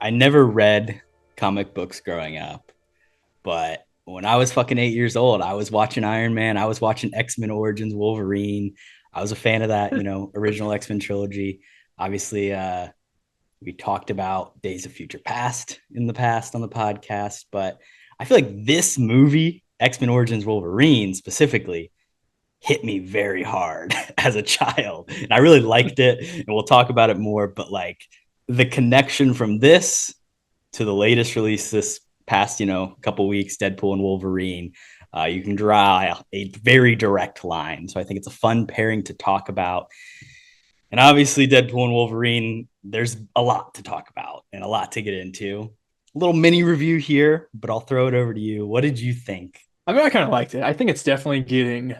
I never read comic books growing up, but when I was fucking 8 years old, I was watching Iron Man. I was watching X-Men Origins Wolverine. I was a fan of that, original X-Men trilogy. Obviously, we talked about Days of Future Past in the past on the podcast, but I feel like this movie, X-Men Origins Wolverine specifically, hit me very hard as a child. And I really liked it. And we'll talk about it more, but like the connection from this to the latest release this past, couple weeks, Deadpool and Wolverine, you can draw a very direct line. So I think it's a fun pairing to talk about. And obviously, Deadpool and Wolverine, there's a lot to talk about and a lot to get into. A little mini review here, but I'll throw it over to you. What did you think? I mean, I kind of liked it. I think it's definitely getting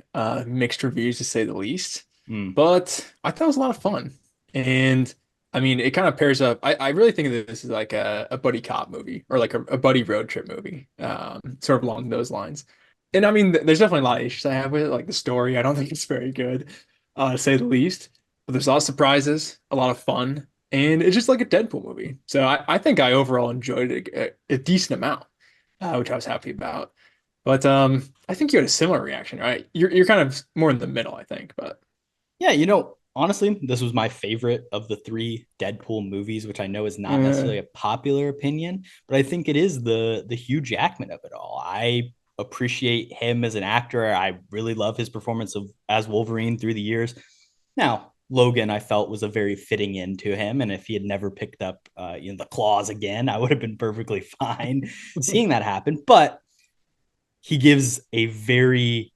mixed reviews to say the least, Mm. but I thought it was a lot of fun. And I mean, it kind of pairs up. I really think that this is like a buddy cop movie or like a buddy road trip movie, sort of along those lines. And I mean, there's definitely a lot of issues I have with it, like the story. I don't think it's very good, to say the least. But there's a lot of surprises, a lot of fun, and it's just like a Deadpool movie. So I think I overall enjoyed it a decent amount, which I was happy about. But I think you had a similar reaction, right? You're kind of more in the middle, I think. But Yeah, honestly, this was my favorite of the three Deadpool movies, which I know is not uh, necessarily a popular opinion, but I think it is the Hugh Jackman of it all. I appreciate him as an actor. I really love his performance of as Wolverine through the years. Now, Logan, I felt was a very fitting in to him, and if he had never picked up, the claws again, I would have been perfectly fine seeing that happen. But he gives a very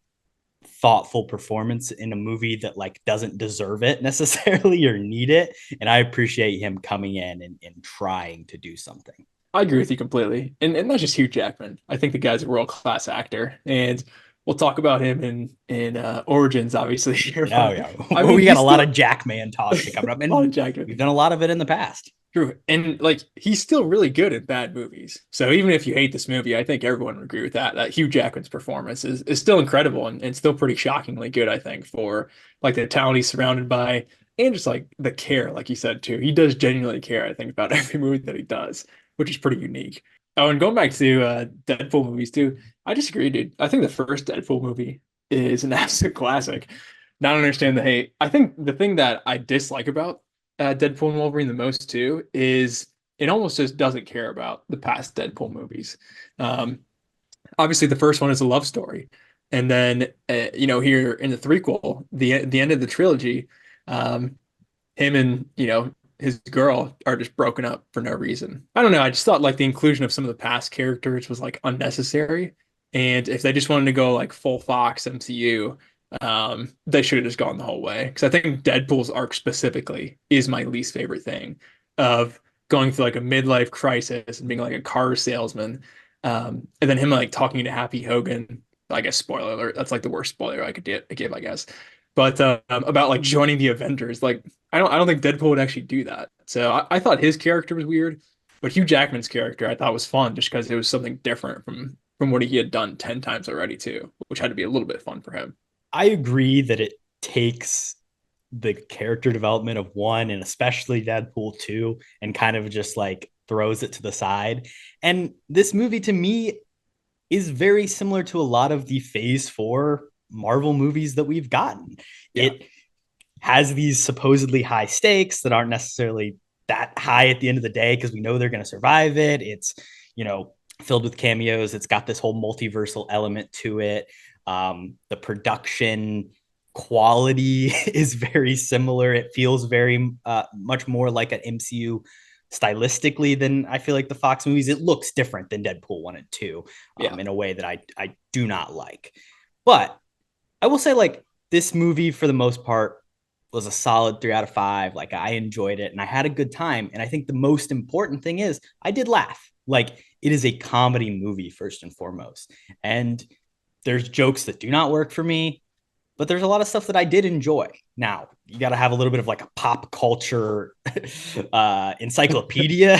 thoughtful performance in a movie that like doesn't deserve it necessarily or need it. And I appreciate him coming in and trying to do something. I agree with you completely. And not just Hugh Jackman. I think the guy's a world-class actor, and we'll talk about him in Origins, obviously here. Yeah, But yeah. I Well, mean, we got he's a lot of still Jackman talk to come up, a lot and of Jackman. we've done a lot of it in the past. True. And like he's still really good at bad movies. So even if you hate this movie, I think everyone would agree with that. That Hugh Jackman's performance is still incredible and still pretty shockingly good, I think, for like the talent he's surrounded by and just like the care, like you said too. He does genuinely care, I think, about every movie that he does, which is pretty unique. Oh, and going back to Deadpool movies too, I disagree, dude. I think the first Deadpool movie is an absolute classic. Not understand the hate. I think the thing that I dislike about Deadpool and Wolverine the most too is it almost just doesn't care about the past Deadpool movies. Um, Obviously, the first one is a love story, and then here in the threequel, the end of the trilogy, um, him and his girl are just broken up for no reason. I don't know. I just thought like the inclusion of some of the past characters was like unnecessary, and if they just wanted to go like full Fox MCU, they should have just gone the whole way. Because I think Deadpool's arc specifically is my least favorite thing of going through like a midlife crisis and being like a car salesman, and then him like talking to Happy Hogan. I guess spoiler alert. That's like the worst spoiler I could give, I guess. But about like joining the Avengers, like I don't think Deadpool would actually do that. So I thought his character was weird, but Hugh Jackman's character I thought was fun just because it was something different from what he had done 10 times already too, which had to be a little bit fun for him. I agree that it takes the character development of one and especially Deadpool 2 and kind of just like throws it to the side. And this movie to me is very similar to a lot of the phase four Marvel movies that we've gotten. Yeah. It has these supposedly high stakes that aren't necessarily that high at the end of the day because we know they're going to survive it. It's, you know, filled with cameos. It's got this whole multiversal element to it. The production quality is very similar. It feels very much more like an MCU stylistically than I feel like the Fox movies. It looks different than Deadpool 1 and 2 Yeah. in a way that I do not like. But I will say, like, this movie for the most part was a solid 3 out of 5. Like, I enjoyed it and I had a good time. And I think the most important thing is I did laugh. Like, it is a comedy movie first and foremost. And there's jokes that do not work for me, but there's a lot of stuff that I did enjoy. Now, you got to have a little bit of like a pop culture encyclopedia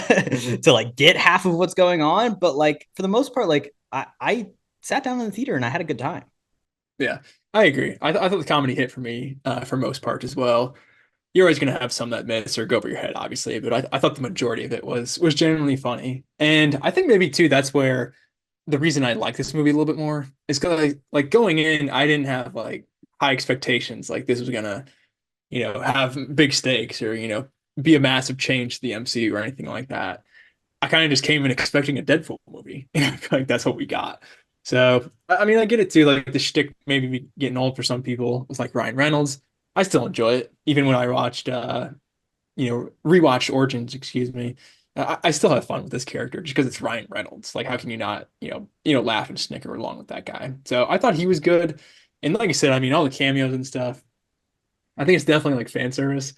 to like get half of what's going on. But like for the most part, like I sat down in the theater and I had a good time. Yeah. I agree. I thought the comedy hit for me for most part as well. you're always going to have some that miss or go over your head, obviously. But I thought the majority of it was genuinely funny, and I think maybe too that's where the reason I like this movie a little bit more is because like going in, I didn't have like high expectations, like this was gonna have big stakes or be a massive change to the MCU or anything like that. I kind of just came in expecting a Deadpool movie. I feel like that's what we got. So, I mean, I get it too. Like the shtick maybe be getting old for some people. It's like Ryan Reynolds. I still enjoy it, even when I watched, rewatched Origins. Excuse me. I still have fun with this character just because it's Ryan Reynolds. Like, how can you not, laugh and snicker along with that guy? So I thought he was good. And like I said, I mean, all the cameos and stuff. I think it's definitely like fan service.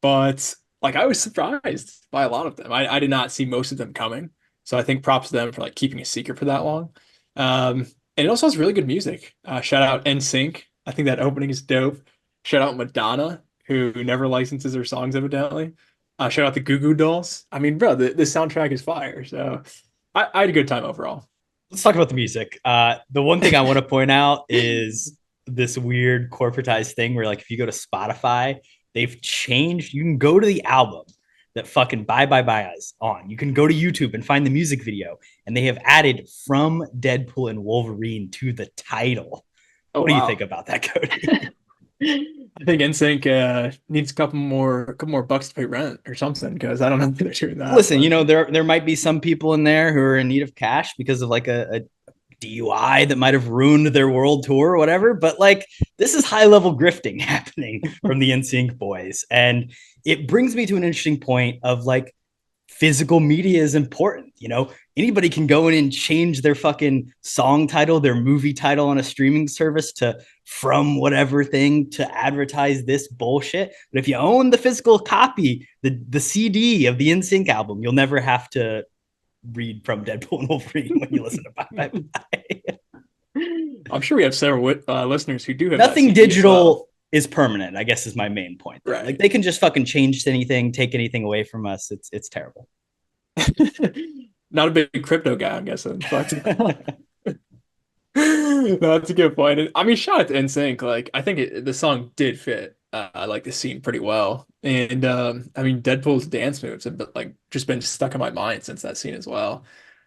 But like I was surprised by a lot of them. I did not see most of them coming. So I think props to them for like keeping a secret for that long. And it also has really good music. Shout out NSYNC. I think that opening is dope. Shout out Madonna, who never licenses her songs evidently. Shout out the Goo Goo Dolls. I mean, bro, the soundtrack is fire. So I had a good time overall. Let's talk about the music. The one thing I want to point out is this weird corporatized thing where, like, if you go to Spotify, they've changed. You can go to the album that fucking Bye Bye Bye is on. You can go to YouTube and find the music video, and they have added "From Deadpool and Wolverine" to the title. Oh What do you think wow. about that, Kody? I think NSYNC needs a couple more bucks to pay rent or something because I don't know if they're doing that. Listen, But there might be some people in there who are in need of cash because of like a DUI that might have ruined their world tour or whatever. But like, this is high level grifting happening from the NSYNC boys, and it brings me to an interesting point of like physical media is important. Anybody can go in and change their fucking song title, their movie title on a streaming service to "from whatever thing" to advertise this bullshit. But if you own the physical copy, the CD of the NSYNC album, you'll never have to read "From Deadpool and Wolverine" when you listen to Bye Bye Bye. I'm sure we have several listeners who do have that Nothing CD as well. digital is permanent, I guess, is my main point there. Like, Right. they can just fucking change anything, take anything away from us. It's terrible. Not a big crypto guy, I'm guessing, but no, that's a good point. I mean, shout out to NSYNC. Like, I think the song did fit like the scene pretty well. And I mean, Deadpool's dance moves have been, like just been stuck in my mind since that scene as well.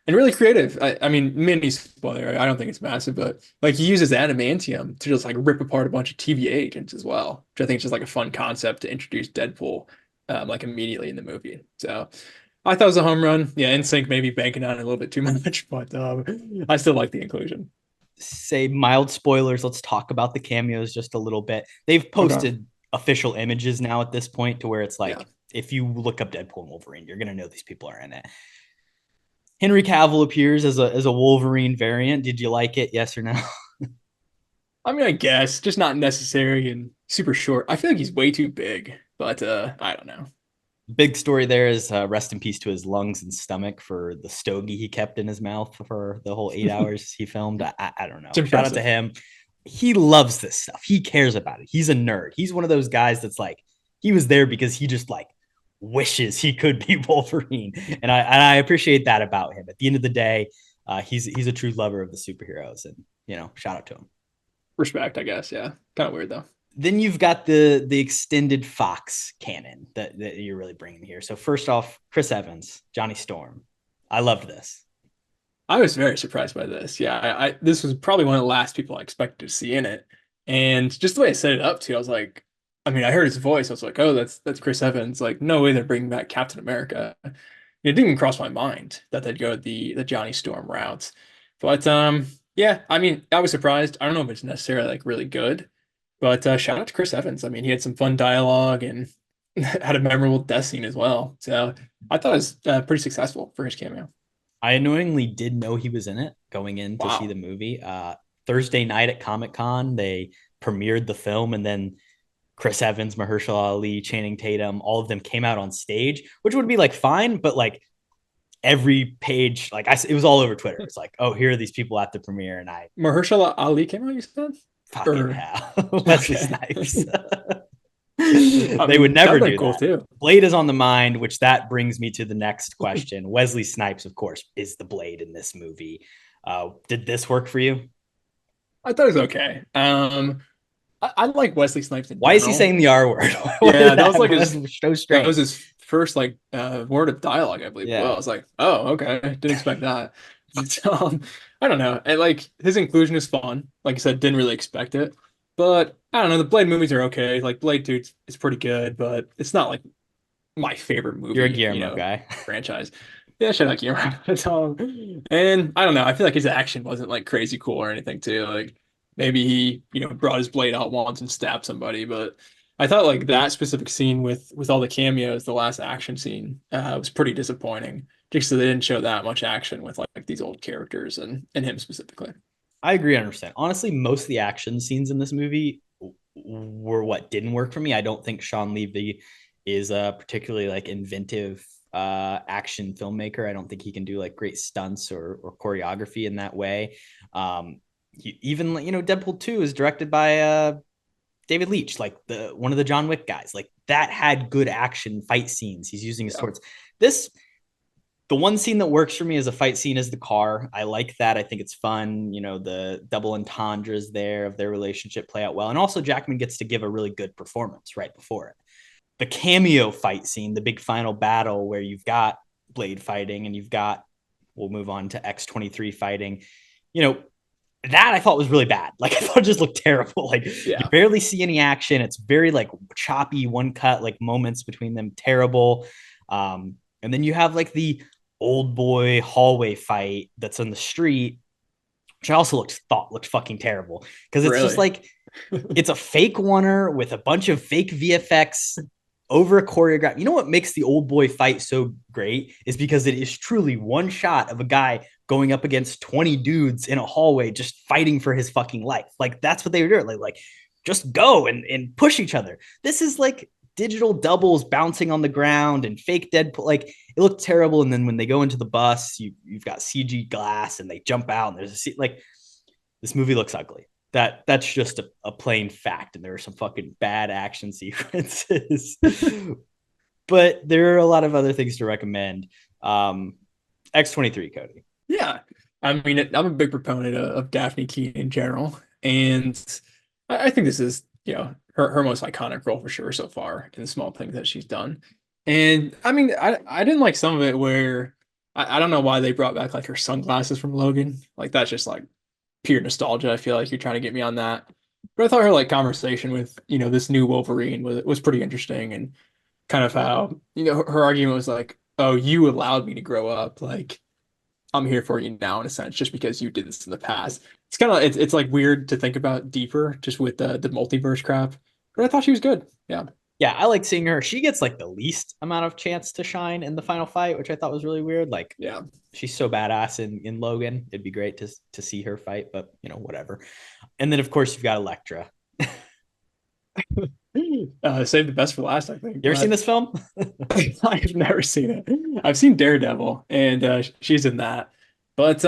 And really creative. I mean, mini spoiler. I don't think it's massive, but like he uses adamantium to just like rip apart a bunch of TVA agents as well, which I think is just like a fun concept to introduce Deadpool like immediately in the movie. So I thought it was a home run. Yeah, NSYNC maybe banking on it a little bit too much, but I still like the inclusion. Say mild spoilers. Let's talk about the cameos just a little bit. They've Okay. posted official images now at this point to where it's Yeah. like, if you look up Deadpool and Wolverine, you're gonna know these people are in it. Henry Cavill appears as a Wolverine variant. Did you like it? Yes or no? I mean, I guess just not necessary and super short. I feel like he's way too big, but I don't know. Big story there is rest in peace to his lungs and stomach for the stogie he kept in his mouth for the whole 8 hours he filmed. I don't know. It's Shout out to impressive. him. He loves this stuff. He cares about it. He's a nerd. He's one of those guys that's like, he was there because he just like wishes he could be Wolverine. And I appreciate that about him. At the end of the day, he's a true lover of the superheroes, and shout out to him. Respect, I guess. Yeah. Kind of weird though. Then you've got the extended Fox canon that you're really bringing here. So first off, Chris Evans, Johnny Storm. I loved this. I was very surprised by this. Yeah, this was probably one of the last people I expected to see in it, and just the way I set it up too, I was like, I mean, I heard his voice, I was like, oh, that's Chris Evans. Like, no way they're bringing back Captain America. It didn't even cross my mind that they'd go the Johnny Storm route. But yeah, I mean, I was surprised. I don't know if it's necessarily like really good, but shout out to Chris Evans. I mean, he had some fun dialogue and had a memorable death scene as well. So I thought it was pretty successful for his cameo. I annoyingly did know he was in it going in to see Wow. the movie. Thursday night at Comic Con, they premiered the film, and then Chris Evans, Mahershala Ali, Channing Tatum, all of them came out on stage, which would be like fine, but like every page, like it was all over Twitter. It's like, oh, here are these people at the premiere, and I Mahershala Ali came out, you said? fucking Or hell, Wesley okay. Snipes. I They would mean, that never would have been do cool that. too. Blade is on the mind, which that brings me to the next question. Wesley Snipes, of course, is the Blade in this movie. Did this work for you? I thought it was okay. I like Wesley Snipes in Why is he general. saying the R word? What Yeah, is that was that? like That's his so that was strange. his first like word of dialogue, I believe. Well, I Yeah. was like, oh, okay, didn't expect that. But, I don't know. And like his inclusion is fun. Like I said, didn't really expect it. But I don't know. The Blade movies are okay. Like Blade 2 is pretty good, but it's not like my favorite You're a movie, Guillermo guy. franchise. Yeah, shout out Guillermo. And I don't know. I feel like his action wasn't like crazy cool or anything too. Like maybe he, brought his blade out once and stabbed somebody, but I thought like that specific scene with all the cameos, the last action scene, was pretty disappointing. Just so they didn't show that much action with like these old characters and him specifically. I agree 100%. Honestly, most of the action scenes in this movie were what didn't work for me. I don't think Sean Levy is a particularly like inventive action filmmaker. I don't think he can do like great stunts or choreography in that way. Even Deadpool 2 is directed by David Leitch, like the one of the John Wick guys. Like that had good action fight scenes. He's using his Yeah. swords. This the one scene that works for me as a fight scene is the car. I like that. I think it's fun. The double entendres there of their relationship play out well. And also Jackman gets to give a really good performance right before it. The cameo fight scene, the big final battle where you've got Blade fighting and we'll move on to X-23 fighting. You know, that I thought was really bad. Like I thought it just looked terrible. Like you Yeah. barely see any action. It's very like choppy, one cut, like moments between them, terrible. And then you have like the old boy hallway fight that's on the street, which I also looked fucking terrible because it's just Really. like it's a fake oneer with a bunch of fake VFX over a choreograph. You know what makes the old boy fight so great is because it is truly one shot of a guy going up against 20 dudes in a hallway just fighting for his fucking life. Like that's what they were doing. Like just go and push each other. This is like digital doubles bouncing on the ground and fake Deadpool. Like it looked terrible. And then when they go into the bus, you've got CG glass and they jump out and there's a seat. Like this movie looks ugly. That's just a plain fact. And there are some fucking bad action sequences. But there are a lot of other things to recommend. X-23, Kody. Yeah. I mean, I'm a big proponent of Daphne Keane in general. And I think this is, her most iconic role for sure so far in the small things that she's done. And I mean, I didn't like some of it where I don't know why they brought back like her sunglasses from Logan. Like that's just like pure nostalgia. I feel like you're trying to get me on that. But I thought her like conversation with, this new Wolverine was pretty interesting and kind of how, her argument was like, oh, you allowed me to grow up. Like I'm here for you now in a sense, just because you did this in the past. It's kind of it's like weird to think about deeper just with the multiverse crap. But I thought she was good. Yeah. Yeah, I like seeing her. She gets like the least amount of chance to shine in the final fight, which I thought was really weird. Like Yeah. she's so badass in Logan. It'd be great to see her fight, but whatever. And then of course you've got Elektra. Save the best for last, I think. You ever seen But this film? I've never seen it. I've seen Daredevil, and she's in that. But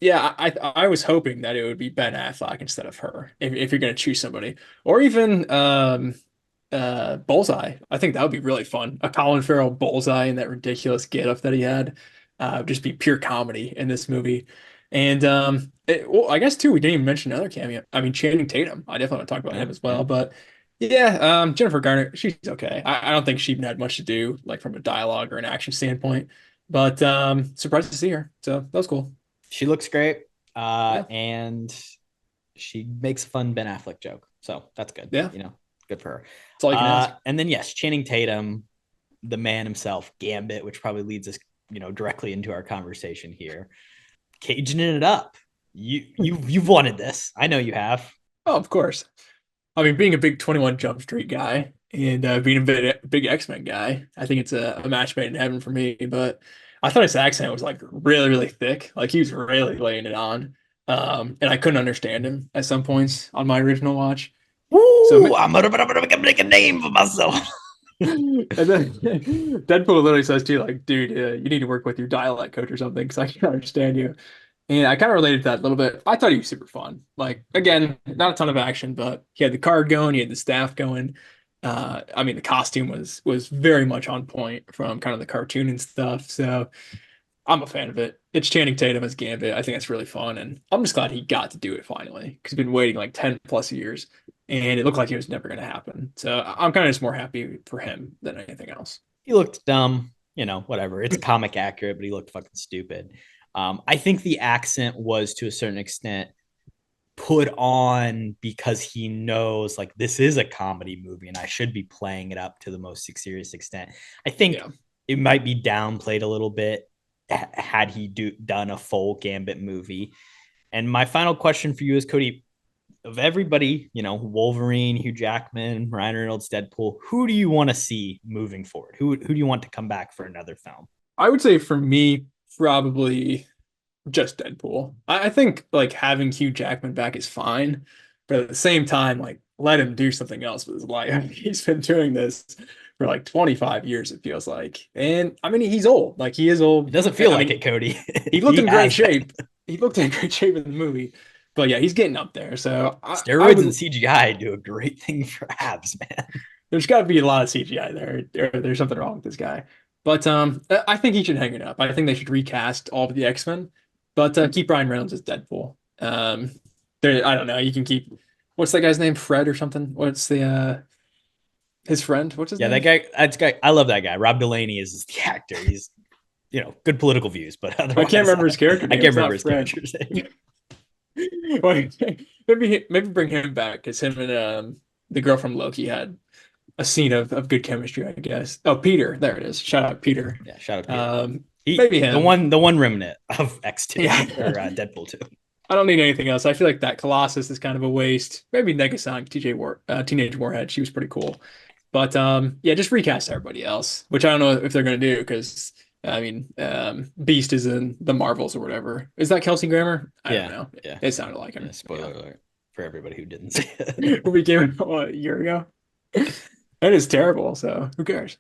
yeah, I was hoping that it would be Ben Affleck instead of her, if you're gonna choose somebody, or even Bullseye. I think that would be really fun. A Colin Farrell Bullseye in that ridiculous getup that he had, just be pure comedy in this movie. And well, I guess too, we didn't even mention another cameo. I mean, Channing Tatum. I definitely want to talk about Yeah, him as yeah. well. But yeah, Jennifer Garner, she's okay. I don't think she even had much to do, like from a dialogue or an action standpoint. But surprised to see her. So that was cool. She looks great. Yeah, And she makes a fun Ben Affleck joke. So that's good. yeah. Good for her. That's all you can ask. And then yes, Channing Tatum, the man himself, Gambit, which probably leads us, directly into our conversation here. Caging it up. You've wanted this. I know you have. Oh, of course. I mean, being a big 21 Jump Street guy and being a big X-Men guy, I think it's a match made in heaven for me. But I thought his accent was like really, really thick. Like he was really laying it on. And I couldn't understand him at some points on my original watch. So, Woo! I'm gonna make a name for myself. and then Deadpool literally says to you, like, dude, you need to work with your dialect coach or something because I can't understand you. And I kind of related to that a little bit. I thought he was super fun. Like, again, not a ton of action, but he had the card going, he had the staff going. I mean, the costume was very much on point from kind of the cartoon and stuff. So I'm a fan of it. It's Channing Tatum as Gambit. I think that's really fun, and I'm just glad he got to do it finally because he's been waiting like 10 plus years. and it looked like it was never going to happen. So I'm kind of just more happy for him than anything else. He looked dumb, whatever. It's comic accurate, but he looked fucking stupid. I think the accent was to a certain extent put on because he knows like this is a comedy movie and I should be playing it up to the most serious extent. I think Yeah. it might be downplayed a little bit had he done a full Gambit movie. And my final question for you is, Kody, of everybody, Wolverine, Hugh Jackman, Ryan Reynolds, Deadpool, who do you want to see moving forward? Who do you want to come back for another film? I would say for me, probably just Deadpool. I think like having Hugh Jackman back is fine, but at the same time, like let him do something else with his life. He's been doing this for like 25 years, it feels like. And I mean, he's old. Like he is old. It doesn't feel I like mean, it, Kody. he looked He in great has shape. He looked in great shape in the movie. But yeah, he's getting up there. So I steroids and would CGI do a great thing for abs, man. there's got to be a lot of CGI there. There's something wrong with this guy. But I think he should hang it up. I think they should recast all of the X-Men, but keep Ryan Reynolds as Deadpool. I don't know. You can keep what's that guy's name? Fred or something? What's the his friend? What's his Yeah, that name? guy. That's guy. I love that guy. Rob Delaney is the actor. He's good political views, but I can't otherwise, remember his character I name. can't It's remember not his Fred. character's name. Wait, maybe bring him back because him and the girl from Loki had a scene of good chemistry, I guess. Oh, Peter, there it is. Shout out Peter. Yeah, shout out Peter. Maybe The him. one remnant of X2 Yeah. or Deadpool 2. I don't need anything else. I feel like that Colossus is kind of a waste. Maybe Negasonic, Teenage Warhead. She was pretty cool. But yeah, just recast everybody else, which I don't know if they're gonna do because I mean, Beast is in the Marvels or whatever. Is that Kelsey Grammer? I don't Yeah, know. yeah. It sounded like Yeah, him. spoiler alert for everybody who didn't see Yeah. it. We came out what, a year ago. That is terrible. So who cares?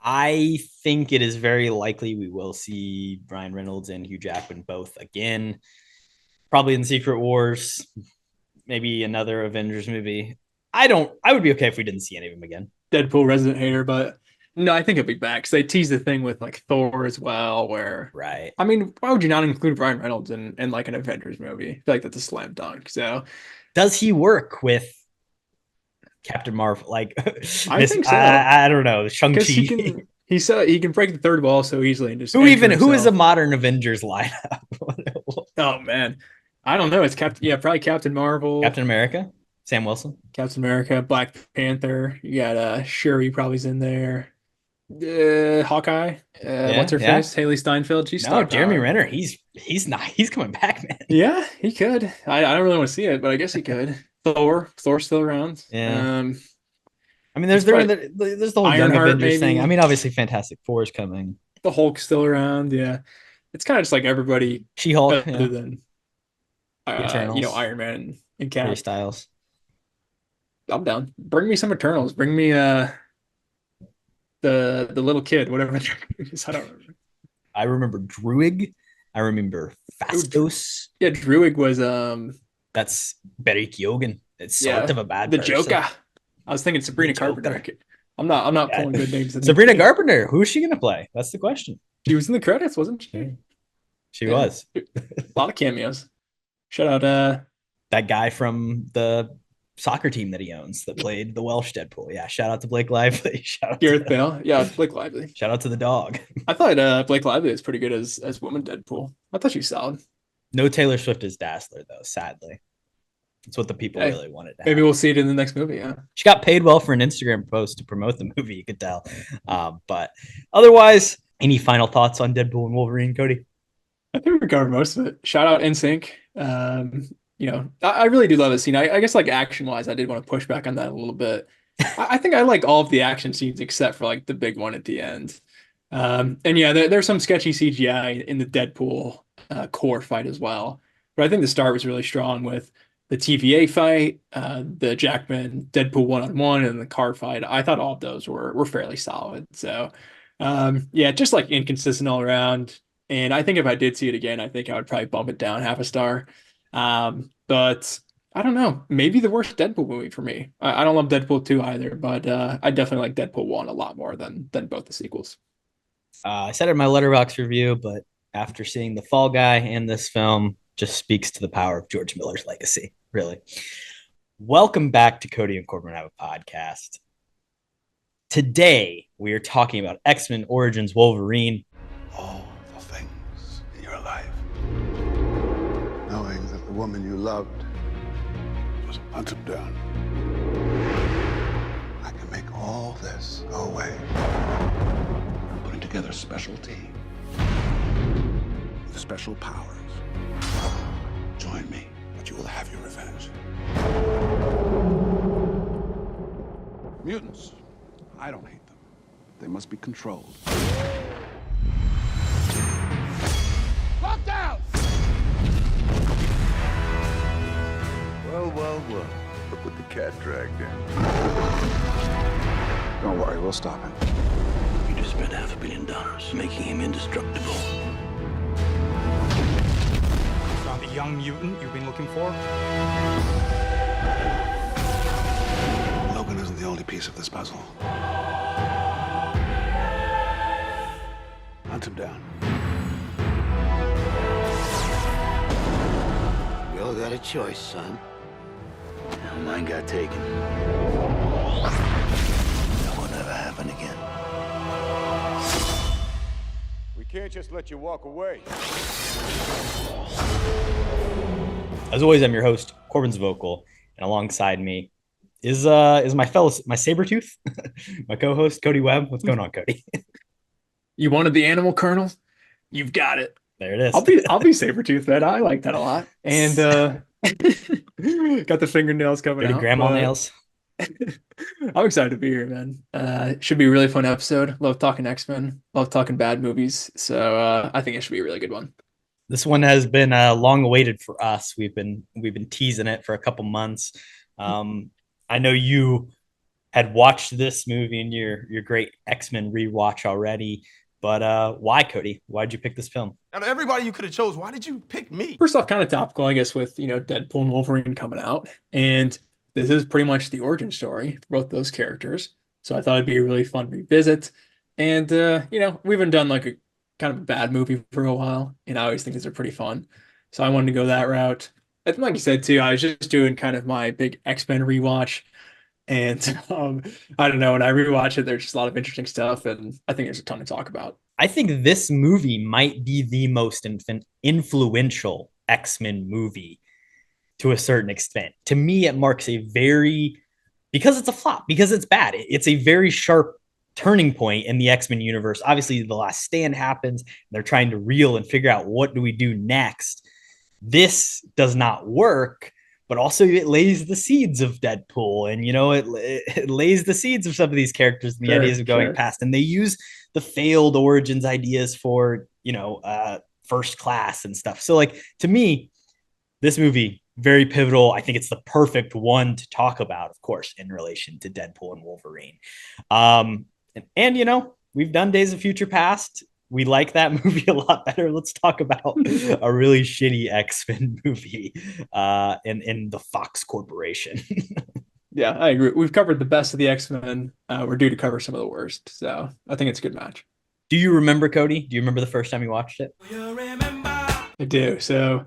I think it is very likely we will see Ryan Reynolds and Hugh Jackman both again, probably in Secret Wars, maybe another Avengers movie. I would be okay if we didn't see any of them again. Deadpool resident hater, but no, I think he'll be back because they teased the thing with like Thor as well. Where Right. I mean, why would you not include Ryan Reynolds in like an Avengers movie? I feel like that's a slam dunk. So Does he work with Captain Marvel? Like I this, think so I don't know. because he Shang-Chi. can. He can break the third wall so easily and just enter Who is a himself. modern Avengers lineup? Oh man, I don't know. It's Captain. Yeah, probably Captain Marvel, Captain America, Sam Wilson. Captain America, Black Panther. You got Shuri probably's in there. Hawkeye. What's Yeah, her yeah. face? Haley Steinfeld. She's No, star Jeremy power. Renner. He's coming back, man. Yeah, he could. I don't really want to see it, but I guess he could. Thor's still around. Yeah. I mean, It's probably there's the whole Young Ironheart, Avengers thing. I maybe. mean, obviously, Fantastic Four is coming. The Hulk's still around. Yeah, it's kind of just like everybody She Hulk, other than the Eternals, Iron Man and Harry Cap. Styles. I'm down. Bring me some Eternals. Bring me the little kid, whatever the name is. I don't remember. I remember Druig. I remember Oh, Fastos. yeah, Druig was That's Barry Keoghan. It's sort yeah, of a bad the person. Joker. I was thinking The Sabrina Carpenter. Joker. I'm not Yeah. pulling good names in. Sabrina Carpenter. Who is she going to play? That's the question. She was in the credits, wasn't she? She Yeah. was. A lot of cameos. Shout out That guy from the soccer team that he owns that played the Welsh Deadpool. Yeah, shout out to Blake Lively. Gareth Bale. Yeah, Blake Lively. Shout out to the dog. I thought Blake Lively was pretty good as woman Deadpool. I thought she was solid. No Taylor Swift as Dazzler, though, sadly. That's what the people Hey, really wanted to maybe have. we'll see it in the next movie. Yeah. She got paid well for an Instagram post to promote the movie, you could tell. But otherwise, any final thoughts on Deadpool and Wolverine, Kody? I think we covered most of it. Shout out NSYNC. I really do love this scene. I guess like action wise, I did want to push back on that a little bit. I think I like all of the action scenes except for like the big one at the end. And yeah, there's some sketchy CGI in the Deadpool core fight as well. But I think the start was really strong with the TVA fight, the Jackman Deadpool one-on-one, and the car fight. I thought all of those were fairly solid. So yeah, just like inconsistent all around. And I think if I did see it again, I think I would probably bump it down half a star. But I don't know. Maybe the worst Deadpool movie for me. I don't love Deadpool 2 either, but I definitely like Deadpool 1 a lot more than both the sequels. I said it in my letterbox review, but after seeing The Fall Guy and this film, just speaks to the power of George Miller's legacy, really. Welcome back to Kody and Korbin Have a podcast. Today, we are talking about X-Men Origins Wolverine. All the things in your life. Knowing that the woman you loved was hunt him down. I can make all this go away. I'm putting together a special team with special powers. Join me, but you will have your revenge. Mutants. I don't hate them. They must be controlled. Lock down! Well. Look what the cat dragged in. Don't worry, we'll stop him. You just spent $500 million making him indestructible. Found the young mutant you've been looking for? Logan isn't the only piece of this puzzle. Hunt him down. You all got a choice, son. Now mine got taken. That won't ever happen again. We can't just let you walk away. As always, I'm your host, Corbin Zvokel, and alongside me is my Sabretooth, my co-host, Cody Webb. What's going on, Cody? You wanted the animal kernel? You've got it. There it is. I'll be Sabretooth, man. I like that a lot. And got the fingernails coming Dirty out. grandma nails. I'm excited to be here, man. It should be a really fun episode. Love talking X-Men. Love talking bad movies. So I think it should be a really good one. This one has been long awaited for us. We've been teasing it for a couple months. I know you had watched this movie in your great X-Men rewatch already, but why, Cody? Why'd you pick this film? Out of everybody you could have chose, why did you pick me? First off, kind of topical, I guess, with Deadpool and Wolverine coming out, and this is pretty much the origin story for both those characters. So I thought it'd be a really fun revisit. And we haven't done like a kind of a bad movie for a while, and I always think these are pretty fun. So I wanted to go that route. And like you said too, I was just doing kind of my big X-Men rewatch. And I don't know, when I rewatch it, there's just a lot of interesting stuff, and I think there's a ton to talk about. I think this movie might be the most influential X-Men movie to a certain extent. To me, it marks because it's a flop, because it's bad. It's a very sharp turning point in the X-Men universe. Obviously, The Last Stand happens. They're trying to reel and figure out what do we do next. This does not work, but also it lays the seeds of Deadpool, and it lays the seeds of some of these characters and the ideas of going past. And they use the failed origins ideas for First Class and stuff. So like, to me, this movie very pivotal. I think it's the perfect one to talk about, of course, in relation to Deadpool and Wolverine. And we've done Days of Future Past. We like that movie a lot better. Let's talk about a really shitty X-Men movie in the Fox Corporation. Yeah, I agree. We've covered the best of the X-Men. We're due to cover some of the worst. So I think it's a good match. Do you remember, Cody? Do you remember the first time you watched it? I do. So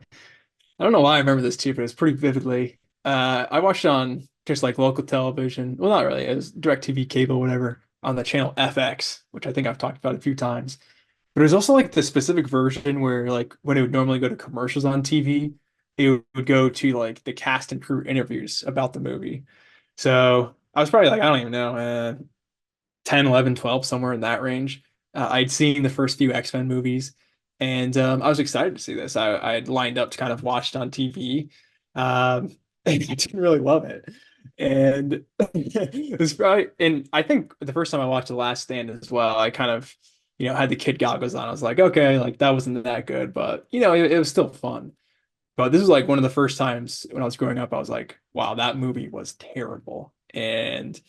I don't know why I remember this too, but it's pretty vividly. I watched on just like local television. Well, not really. It was DirecTV cable, whatever, on the channel FX, which I think I've talked about a few times. But it was also like the specific version where like when it would normally go to commercials on TV, it would go to like the cast and crew interviews about the movie. So I was probably like, I don't even know, 10, 11, 12, somewhere in that range. I'd seen the first few X-Men movies, and I was excited to see this. I had lined up to kind of watch it on TV. And I didn't really love it. And it was probably, and I think the first time I watched The Last Stand as well, I kind of had the kid goggles on. I was like, okay, like that wasn't that good, but it was still fun. But this was like one of the first times when I was growing up, I was like, wow, that movie was terrible. And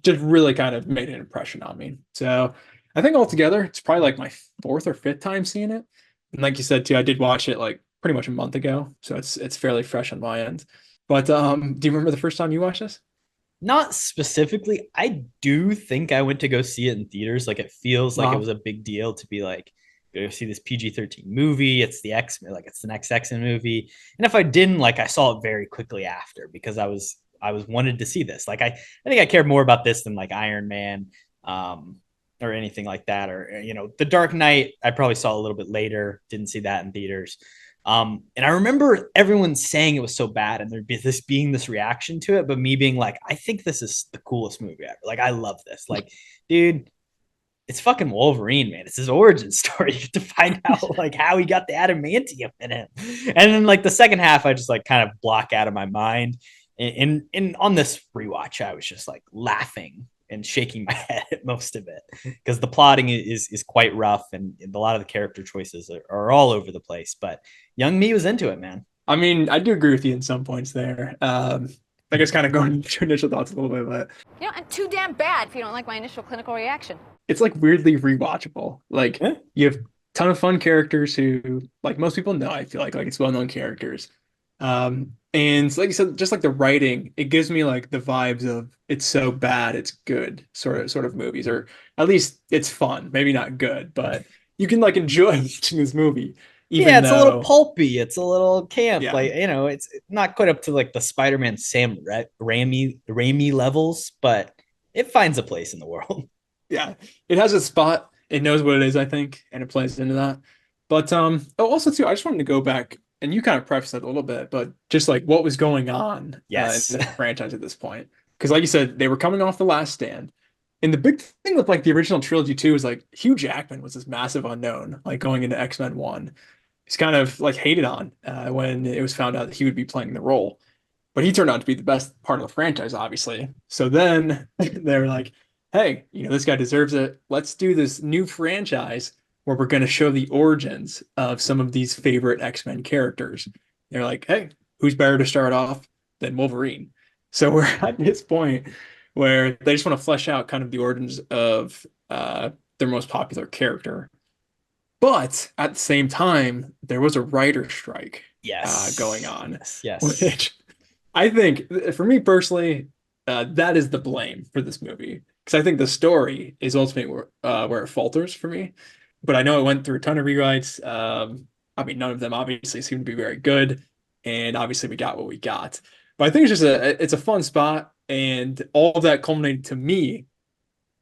just really kind of made an impression on me. So I think altogether, it's probably like my fourth or fifth time seeing it. And like you said, too, I did watch it like pretty much a month ago. So it's fairly fresh on my end. But do you remember the first time you watched this? Not specifically. I do think I went to go see it in theaters. Like, it feels like it was a big deal to be like go see this PG-13 movie. It's the X-Men, like it's the next X-Men movie. And if I didn't, like I saw it very quickly after because I was wanted to see this. Like I think I cared more about this than like Iron Man or anything like that. Or, you know, The Dark Knight, I probably saw a little bit later, didn't see that in theaters. And I remember everyone saying it was so bad and there'd be this reaction to it, but me being like, I think this is the coolest movie ever. Like, I love this. Like, dude, it's fucking Wolverine, man. It's his origin story. You get to find out like how he got the adamantium in him. And then like the second half, I just like kind of block out of my mind. And on this rewatch, I was just like laughing and shaking my head at most of it because the plotting is quite rough and a lot of the character choices are all over the place. But young me was into it, man. I mean, I do agree with you in some points there. I guess kind of going into your initial thoughts a little bit, but You know, I'm too damn bad if you don't like my initial clinical reaction. it's like weirdly rewatchable. Like you have a ton of fun characters who, like most people know, I feel like it's well-known characters. And like you said, just like the writing, it gives me like the vibes of it's so bad, it's good sort of movies, or at least it's fun. Maybe not good, but you can like enjoy watching this movie. Yeah, it's a little pulpy. It's a little camp. Yeah. Like, you know, it's not quite up to like the Spider-Man Sam Raimi levels, but it finds a place in the world. Yeah, it has a spot. It knows what it is, I think, and it plays into that. But also too, I just wanted to go back, and you kind of prefaced that a little bit, but just like what was going on Yes. in the franchise at this point. Because like you said, they were coming off The Last Stand. And the big thing with like the original trilogy too is like Hugh Jackman was this massive unknown, like going into X-Men 1. He's kind of like hated on when it was found out that he would be playing the role. But he turned out to be the best part of the franchise, obviously. So then they were like, hey, you know, this guy deserves it. Let's do this new franchise where we're going to show the origins of some of these favorite X-Men characters. They're like, hey, who's better to start off than Wolverine? So we're at this point where they just want to flesh out kind of the origins of their most popular character. But at the same time, there was a writer strike going on. Yes. Which I think, for me personally, that is the blame for this movie. Because I think the story is ultimately where it falters for me. But I know it went through a ton of rewrites. I mean, none of them obviously seem to be very good. And obviously we got what we got. But I think it's just it's a fun spot. And all of that culminated to me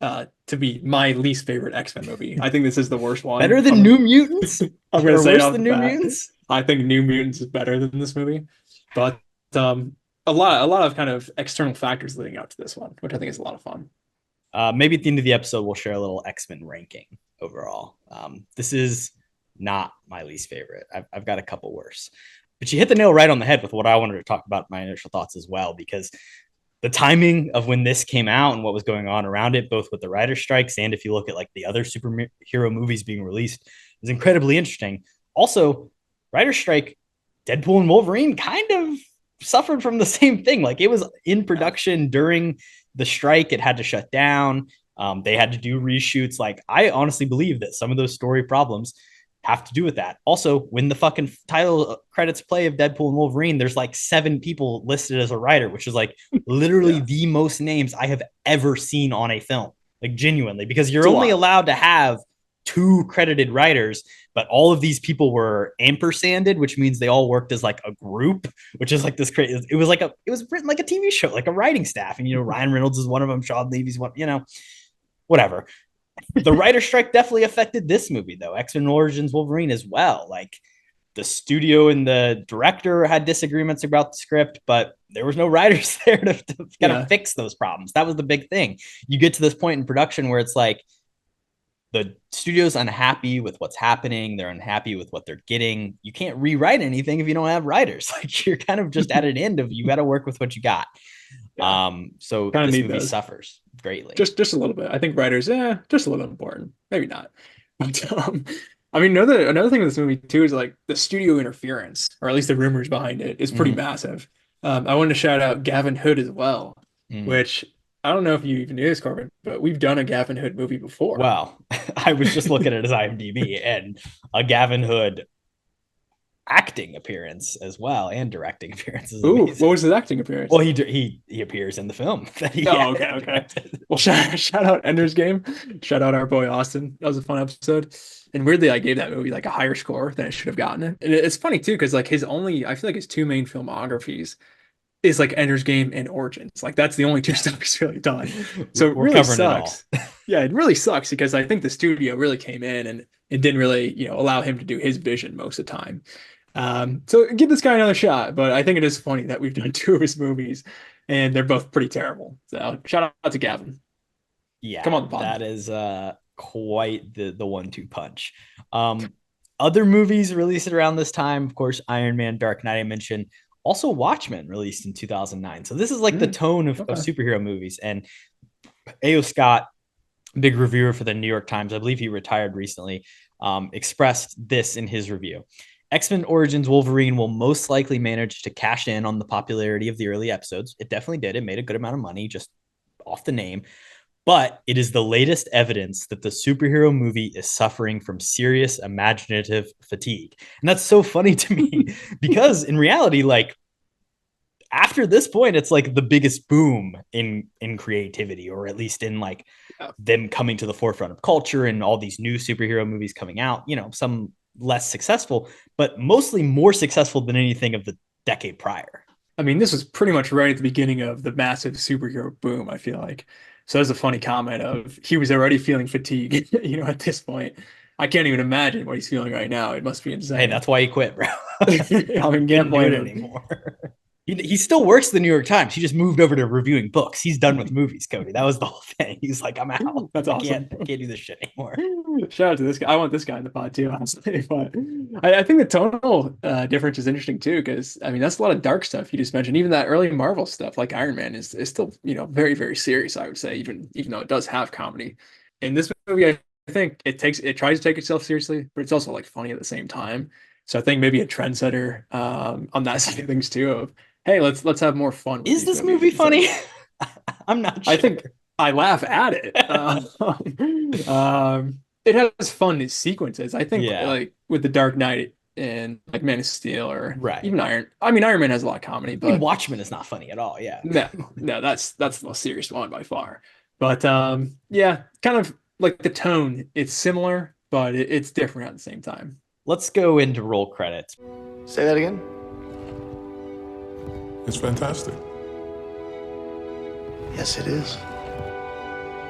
to be my least favorite X-Men movie. I think this is the worst one. Better than New Mutants? I'm going to say worse than New Mutants? I think New Mutants is better than this movie. But a lot of kind of external factors leading up to this one, which I think is a lot of fun. Maybe at the end of the episode, we'll share a little X-Men ranking overall. This is not my least favorite. I've got a couple worse. But you hit the nail right on the head with what I wanted to talk about, my initial thoughts as well, because the timing of when this came out and what was going on around it, both with the writer strikes and if you look at like the other superhero movies being released, is incredibly interesting. Also, writer strike, Deadpool and Wolverine kind of suffered from the same thing. Like it was in production during the strike. It had to shut down. They had to do reshoots. Like I honestly believe that some of those story problems have to do with that. Also, when the fucking title credits play of Deadpool and Wolverine, there's like 7 people listed as a writer, which is like literally the most names I have ever seen on a film. Like genuinely, because you're only allowed to have 2 credited writers, but all of these people were ampersanded, which means they all worked as like a group, which is like this crazy. It was written like a TV show, like a writing staff. And, you know, Ryan Reynolds is one of them. Sean Levy's one, you know, whatever. The writer strike definitely affected this movie, though. X-Men Origins Wolverine as well. Like the studio and the director had disagreements about the script, but there was no writers there to kind of fix those problems. That was the big thing. You get to this point in production where it's like the studio's unhappy with what's happening. They're unhappy with what they're getting. You can't rewrite anything if you don't have writers. Like you're kind of just at an end of you got to work with what you got. So kind of this movie suffers greatly. Just a little bit. I think writers, just a little important. Maybe not. But I mean, another thing with this movie too is like the studio interference, or at least the rumors behind it, is pretty massive. I wanted to shout out Gavin Hood as well, which I don't know if you even knew this, Korbin, but we've done a Gavin Hood movie before. Well, I was just looking at his IMDb, and a Gavin Hood acting appearance as well, and directing appearance. Is Ooh, amazing. what was his acting appearance? Well, he appears in the film that he Okay. directed. Well, shout out Ender's Game. Shout out our boy Austin. That was a fun episode. And weirdly, I gave that movie like a higher score than it should have gotten it. And it's funny too, because like I feel like his two main filmographies is like Ender's Game and Origins. Like that's the only two stuff he's really done. So it We're really covering sucks. it all. Yeah, it really sucks because I think the studio really came in and it didn't really, allow him to do his vision most of the time. So give this guy another shot. But I think it is funny that we've done two of his movies and they're both pretty terrible. So shout out to Gavin. Yeah, Come on the pod. that is quite the 1-2 punch. Other movies released around this time, of course, Iron Man, Dark Knight, I mentioned. Also, Watchmen released in 2009. So this is like the tone of superhero movies. And A.O. Scott, big reviewer for the New York Times, I believe he retired recently, expressed this in his review. X-Men Origins Wolverine will most likely manage to cash in on the popularity of the early episodes. It definitely did. It made a good amount of money just off the name. But it is the latest evidence that the superhero movie is suffering from serious imaginative fatigue. And that's so funny to me because in reality, like after this point, it's like the biggest boom in creativity, or at least in like them coming to the forefront of culture and all these new superhero movies coming out, some less successful, but mostly more successful than anything of the decade prior. I mean, this was pretty much right at the beginning of the massive superhero boom, I feel like. So there's a funny comment of he was already feeling fatigue, at this point. I can't even imagine what he's feeling right now. It must be insane. Hey, that's why he quit, bro. I mean, can't blame him anymore. He still works the New York Times. He just moved over to reviewing books. He's done with movies, Kody. That was the whole thing. He's like, I'm out. That's awesome. I can't do this shit anymore. Shout out to this guy. I want this guy in the pod too, honestly. But I think the tonal difference is interesting too, because I mean that's a lot of dark stuff you just mentioned. Even that early Marvel stuff, like Iron Man, is still very very serious. I would say, even though it does have comedy. In this movie, I think it tries to take itself seriously, but it's also like funny at the same time. So I think maybe a trendsetter on that side of things too. Of hey, let's have more fun. Is this movie funny? I'm not sure. I think I laugh at it. It has fun sequences. I think like with the Dark Knight and like Man of Steel or even Iron Man has a lot of comedy, but Watchmen is not funny at all. Yeah. No, that's the most serious one by far. But yeah, kind of like the tone, it's similar, but it's different at the same time. Let's go into roll credits. Say that again. It's fantastic. Yes, it is.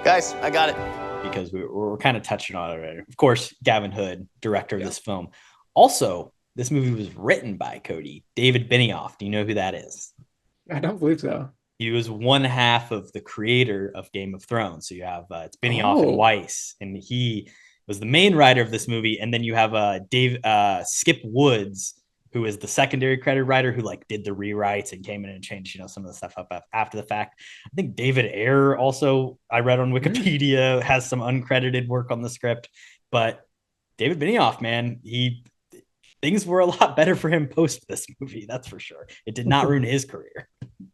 Guys, I got it. Because we're kind of touching on it already. Of course, Gavin Hood, director of this film. Also, this movie was written by Kody, David Benioff. Do you know who that is? I don't believe so. He was one half of the creator of Game of Thrones. So you have it's Benioff and Weiss, and he was the main writer of this movie. And then you have Skip Woods, who is the secondary credit writer who like did the rewrites and came in and changed, some of the stuff up after the fact. I think David Ayer also, I read on Wikipedia, has some uncredited work on the script, but David Benioff, man, things were a lot better for him post this movie. That's for sure. It did not ruin his career.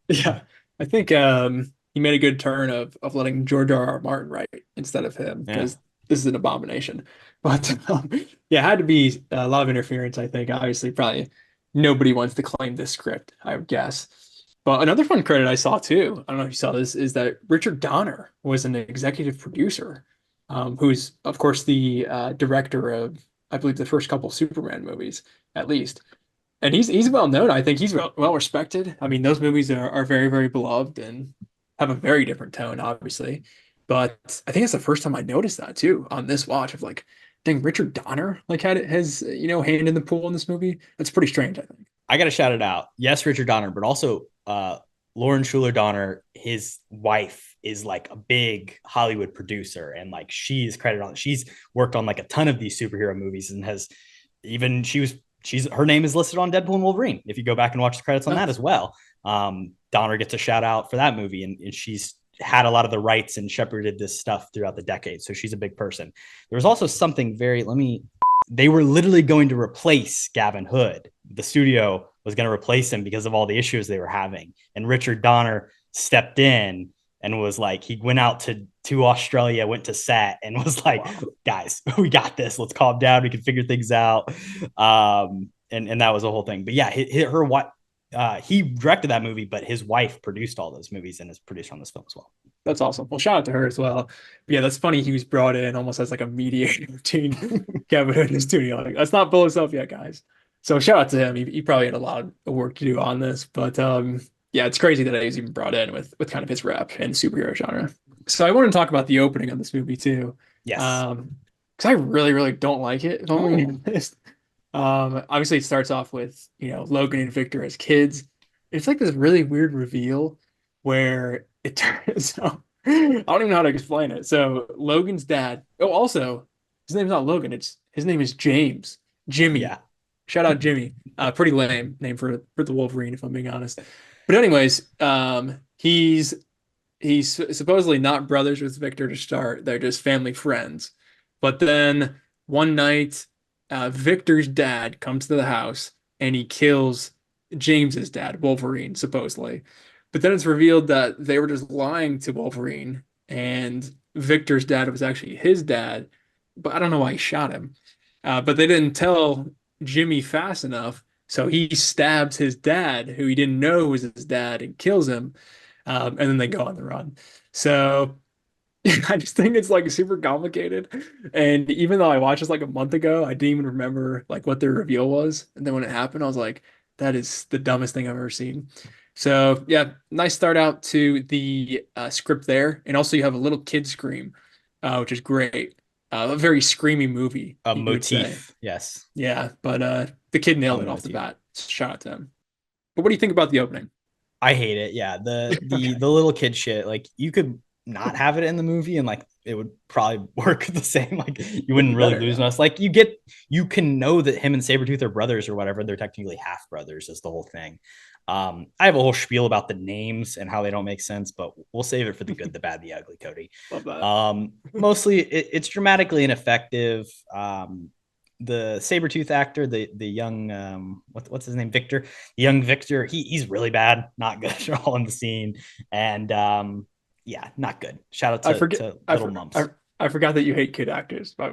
Yeah. I think he made a good turn of letting George R.R. Martin write instead of him, because this is an abomination. But yeah, it had to be a lot of interference, I think. Obviously, probably nobody wants to claim this script, I would guess. But another fun credit I saw too, I don't know if you saw this, is that Richard Donner was an executive producer, who's, of course, the director of, I believe, the first couple Superman movies, at least. And he's well known. I think he's well respected. I mean, those movies are very, very beloved and have a very different tone, obviously. But I think it's the first time I noticed that too on this watch of like, dang, Richard Donner like has hand in the pool in this movie. That's pretty strange, I think. I gotta shout it out. Yes, Richard Donner, but also Lauren Shuler Donner, his wife, is like a big Hollywood producer, and like she's credited on. She's worked on like a ton of these superhero movies, and has even her name is listed on Deadpool and Wolverine. If you go back and watch the credits on that as well, Donner gets a shout out for that movie, and she's had a lot of the rights and shepherded this stuff throughout the decade. So she's a big person. There was also something they were literally going to replace Gavin Hood. The studio was going to replace him because of all the issues they were having. And Richard Donner stepped in and was like, he went out to Australia, went to set and was like, guys, we got this. Let's calm down. We can figure things out. and that was the whole thing. But yeah, her what he directed that movie, but his wife produced all those movies and is produced on this film as well. That's awesome. Well, shout out to her as well. But yeah, that's funny. He was brought in almost as like a mediator between Kevin and the studio. Like, let's not blow us up yet, guys. So shout out to him. He probably had a lot of work to do on this, but yeah, it's crazy that he was even brought in with kind of his rep in the superhero genre. So I want to talk about the opening of this movie too. Yes. Because I really, really don't like it, if I'm being honest. Obviously it starts off with, Logan and Victor as kids. It's like this really weird reveal where it turns out, I don't even know how to explain it. So Logan's dad, also, his name's not Logan, his name is James. Jimmy. Yeah. Shout out Jimmy. Pretty lame name for the Wolverine, if I'm being honest. But anyways, he's supposedly not brothers with Victor to start. They're just family friends. But then one night, Victor's dad comes to the house and he kills James's dad, Wolverine, supposedly. But then it's revealed that they were just lying to Wolverine, and Victor's dad was actually his dad. But I don't know why he shot him. But they didn't tell Jimmy fast enough, so he stabs his dad, who he didn't know was his dad, and kills him. And then they go on the run. So I just think it's like super complicated. And even though I watched this like a month ago, I didn't even remember like what the reveal was. And then when it happened, I was like, that is the dumbest thing I've ever seen. So yeah, nice start out to the script there. And also you have a little kid scream, which is great. A very screamy movie. A motif, yes. Yeah, but the kid nailed it off the bat. Shout out to him. But what do you think about the opening? I hate it. Yeah, the little kid shit. Like, you could not have it in the movie, and like it would probably work the same. Like, you wouldn't really lose much. Like, you can know that him and Sabretooth are brothers or whatever. They're technically half brothers. Is the whole thing. I have a whole spiel about the names and how they don't make sense, but we'll save it for the good, the bad, the ugly, Kody. Love that. Mostly it's dramatically ineffective. The Sabretooth actor, the young, what's his name? Victor, the young Victor, he's really bad, not good at all in the scene. And yeah, not good. Shout out to Little Mumps. I forgot that you hate kid actors. Wow.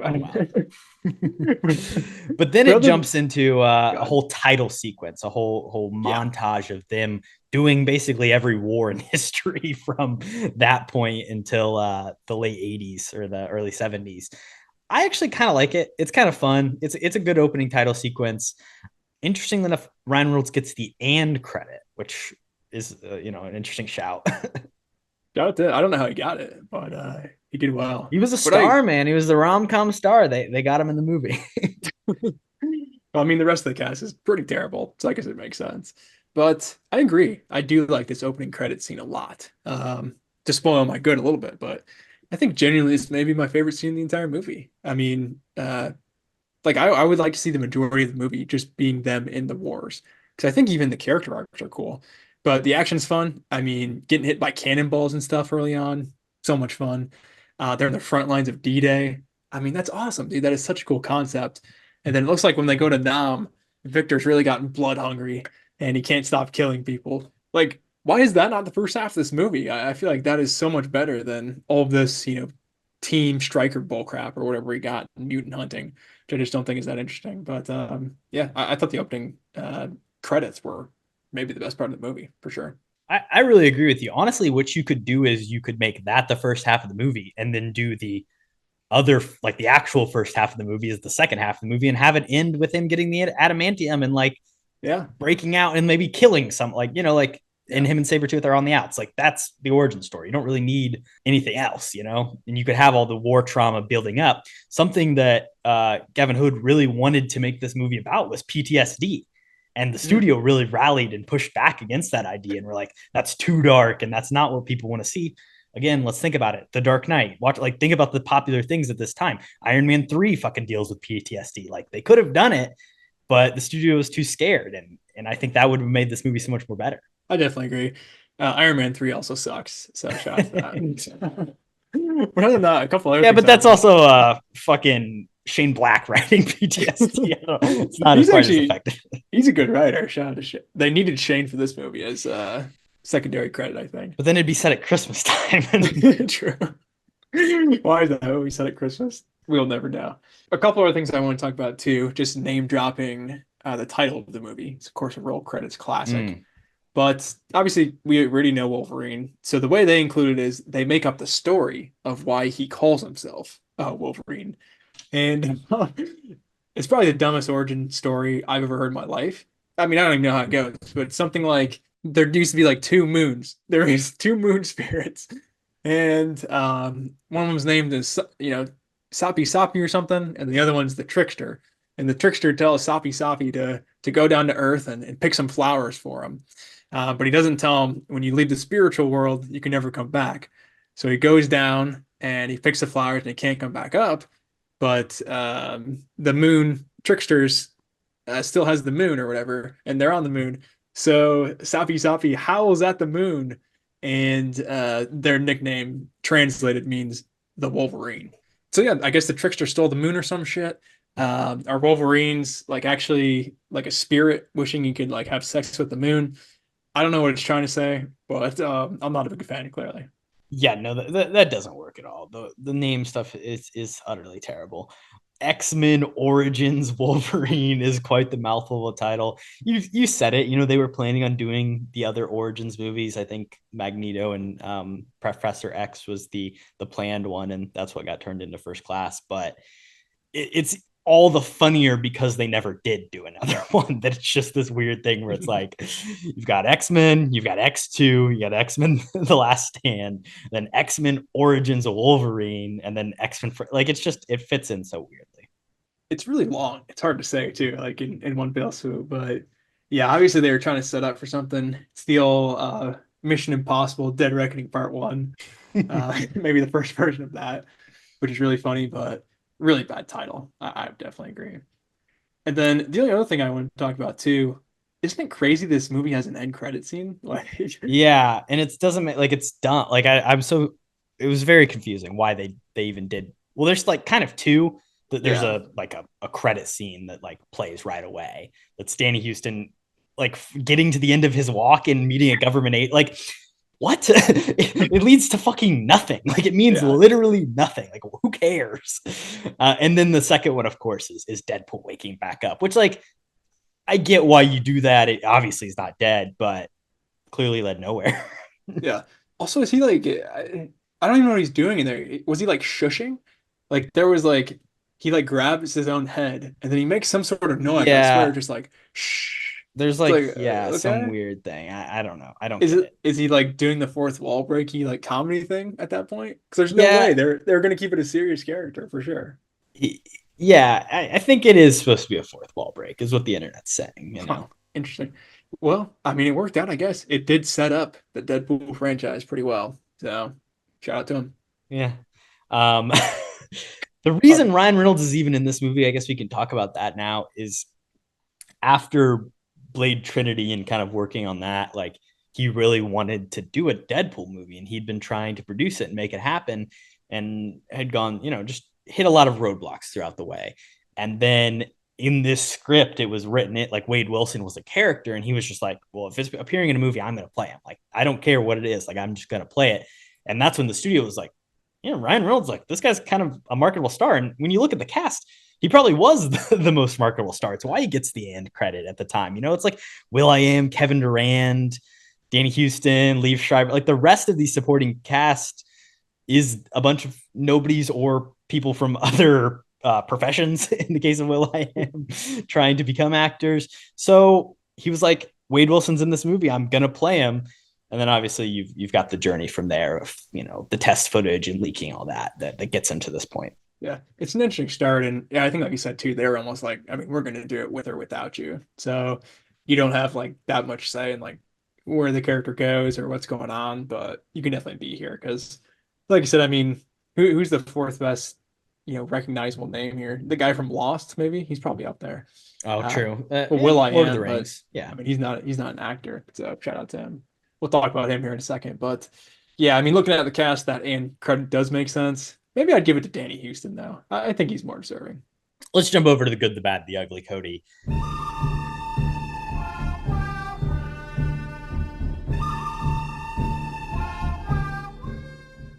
But then it jumps into a whole title sequence, a whole montage of them doing basically every war in history from that point until the late 80s or the early 70s. I actually kind of like it. It's kind of fun. It's a good opening title sequence. Interesting enough, Ryan Reynolds gets the "and" credit, which is an interesting shout. I don't know how he got it, but he did well. He was a star, man. He was the rom-com star. They got him in the movie. Well, I mean, the rest of the cast is pretty terrible, so I guess it makes sense. But I agree. I do like this opening credit scene a lot. To spoil my good a little bit, but I think genuinely it's maybe my favorite scene in the entire movie. I mean, like I would like to see the majority of the movie just being them in the wars, because I think even the character arcs are cool. But the action's fun. I mean, getting hit by cannonballs and stuff early on, so much fun. They're in the front lines of D-Day. I mean, that's awesome, dude. That is such a cool concept. And then it looks like when they go to Nam, Victor's really gotten blood hungry and he can't stop killing people. Like, why is that not the first half of this movie? I feel like that is so much better than all of this, team striker bullcrap or whatever we got in mutant hunting, which I just don't think is that interesting. But yeah, I thought the opening credits were maybe the best part of the movie for sure. I really agree with you. Honestly, what you could do is you could make that the first half of the movie and then do the other, like the actual first half of the movie is the second half of the movie and have it end with him getting the adamantium and breaking out and maybe killing some, and him and Sabretooth are on the outs. Like, that's the origin story. You don't really need anything else, and you could have all the war trauma building up. Something that Gavin Hood really wanted to make this movie about was PTSD. And the studio really rallied and pushed back against that idea. And we're like, that's too dark. And that's not what people want to see. Again, let's think about it. The Dark Knight. Think about the popular things at this time. Iron Man 3 fucking deals with PTSD. Like, they could have done it, but the studio was too scared. And I think that would have made this movie so much more better. I definitely agree. Iron Man 3 also sucks. So shout out to that. But other than that, a couple other things. But that's also fucking Shane Black writing PTSD. It's not as effective. He's a good writer. Shout out to Shane. They needed Shane for this movie as secondary credit, I think. But then it'd be set at Christmas time. True. Why is that movie set at Christmas? We'll never know. A couple other things I want to talk about too. Just name dropping the title of the movie. It's of course a roll credits classic. Mm. But obviously, we already know Wolverine. So the way they include it is they make up the story of why he calls himself Wolverine. And it's probably the dumbest origin story I've ever heard in my life. I mean, I don't even know how it goes, but it's something like there used to be like two moons. There is two moon spirits. And one of them's named as, Sapi Sapi or something, and the other one's the trickster. And the trickster tells Sapi Sapi to go down to Earth and pick some flowers for him. But he doesn't tell him when you leave the spiritual world, you can never come back. So he goes down and he picks the flowers and he can't come back up. But the moon tricksters still has the moon or whatever, and they're on the moon. So Sapi Sapi howls at the moon, and their nickname translated means the Wolverine. So yeah, I guess the trickster stole the moon or some shit. Are Wolverines like actually like a spirit wishing he could like have sex with the moon? I don't know what it's trying to say, but I'm not a big fan, clearly. Yeah, no, that doesn't work at all. The name stuff is utterly terrible. X-Men Origins Wolverine is quite the mouthful of a title. You said it. They were planning on doing the other Origins movies. I think Magneto and Professor X was the planned one, and that's what got turned into First Class. But it's all the funnier because they never did do another one. That it's just this weird thing where it's like you've got X-Men, you've got X2, you got X-Men The Last Stand, then X-Men Origins of Wolverine, and then X-Men it fits in so weirdly. It's really long. It's hard to say too, like in one fell swoop. But yeah, obviously they were trying to set up for something. It's the old Mission Impossible Dead Reckoning Part 1. Maybe the first version of that, which is really funny, but really bad title. I definitely agree. And then the only other thing I want to talk about too, isn't it crazy this movie has an end credit scene? Yeah, and it doesn't make it's dumb. It was very confusing why they even did. Well, there's like kind of two. There's a credit scene that like plays right away. That's Danny Houston like getting to the end of his walk and meeting a government aid. Like, what? It leads to fucking nothing. Like, it means literally nothing. Like, who cares? And then the second one, of course, is Deadpool waking back up, which, like, I get why you do that. It obviously is not dead, but clearly led nowhere. Yeah. Also, is he like, I don't even know what he's doing in there. Was he like shushing? Like, there was like, he like grabs his own head and then he makes some sort of noise. Yeah. I swear, just like, shh. There's like some weird thing. I don't know. I don't get it. Is he like doing the fourth wall breaky like comedy thing at that point? Because there's no way they're gonna keep it a serious character for sure. I think it is supposed to be a fourth wall break, is what the internet's saying. Interesting. Well, I mean, it worked out. I guess it did set up the Deadpool franchise pretty well. So shout out to him. Yeah. The reason Ryan Reynolds is even in this movie, I guess we can talk about that now, is after Blade Trinity and kind of working on that, like he really wanted to do a Deadpool movie and he'd been trying to produce it and make it happen and had gone, just hit a lot of roadblocks throughout the way. And then in this script, it was written like Wade Wilson was a character and he was just like, well, if it's appearing in a movie, I'm going to play him. Like, I don't care what it is. Like, I'm just going to play it. And that's when the studio was like, Ryan Reynolds, like, this guy's kind of a marketable star. And when you look at the cast, he probably was the most marketable star. It's why he gets the end credit at the time. It's like Will.i.am, Kevin Durant, Danny Houston, Liev Schreiber. Like, the rest of the supporting cast is a bunch of nobodies or people from other professions, in the case of Will.i.am, trying to become actors. So he was like, Wade Wilson's in this movie, I'm going to play him. And then obviously you've got the journey from there of, the test footage and leaking all that gets him to this point. Yeah, it's an interesting start. And yeah, I think like you said too, they were almost like, I mean, we're going to do it with or without you. So you don't have like that much say in like where the character goes or what's going on, but you can definitely be here. Because like I said, I mean, who's the fourth best, recognizable name here? The guy from Lost, maybe? He's probably up there. Oh, true. Will.i.am, Lord of the Rings. Yeah. I mean, he's not an actor. So shout out to him. We'll talk about him here in a second. But yeah, I mean, looking at the cast, that and credit does make sense. Maybe I'd give it to Danny Houston, though. I think he's more deserving. Let's jump over to the good, the bad, the ugly, Kody.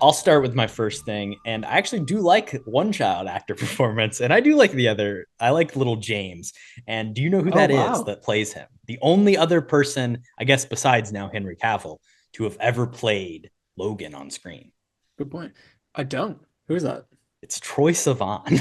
I'll start with my first thing, and I actually do like one child actor performance, and I do like the other. I like little James. And do you know who Oh that is wow, that plays him? The only other person, I guess, besides now Henry Cavill, to have ever played Logan on screen. good point. I don't. Who is that? It's Troy Sivan.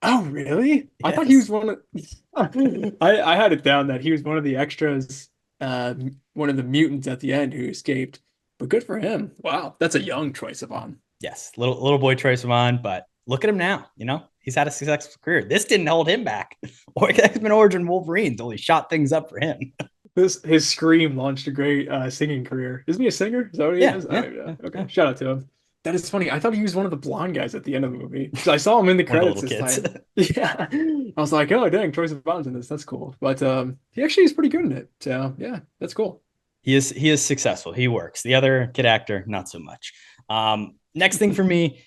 Oh, really? I thought he Yes. was one of I had it down that he was one of the extras, one of the mutants at the end who escaped. But good for him. Wow, that's a young choice of on. Yes, little boy Troy Sivan, but look at him now. He's had a successful career. This didn't hold him back. Or X-Men Origin Wolverine only shot things up for him. This his scream launched a great singing career. Isn't he a singer? Is that what he Yeah, is? Oh, yeah, yeah. yeah, Okay. yeah. Shout out to him. That is funny. I thought he was one of the blonde guys at the end of the movie. 'Cause I saw him in the One of the credits little this kids. time. Yeah. I was like, oh dang, Troy Sivan's in this. That's cool. But he actually is pretty good in it. So yeah, that's cool. He is successful. He works. The other kid actor, not so much. Next thing for me,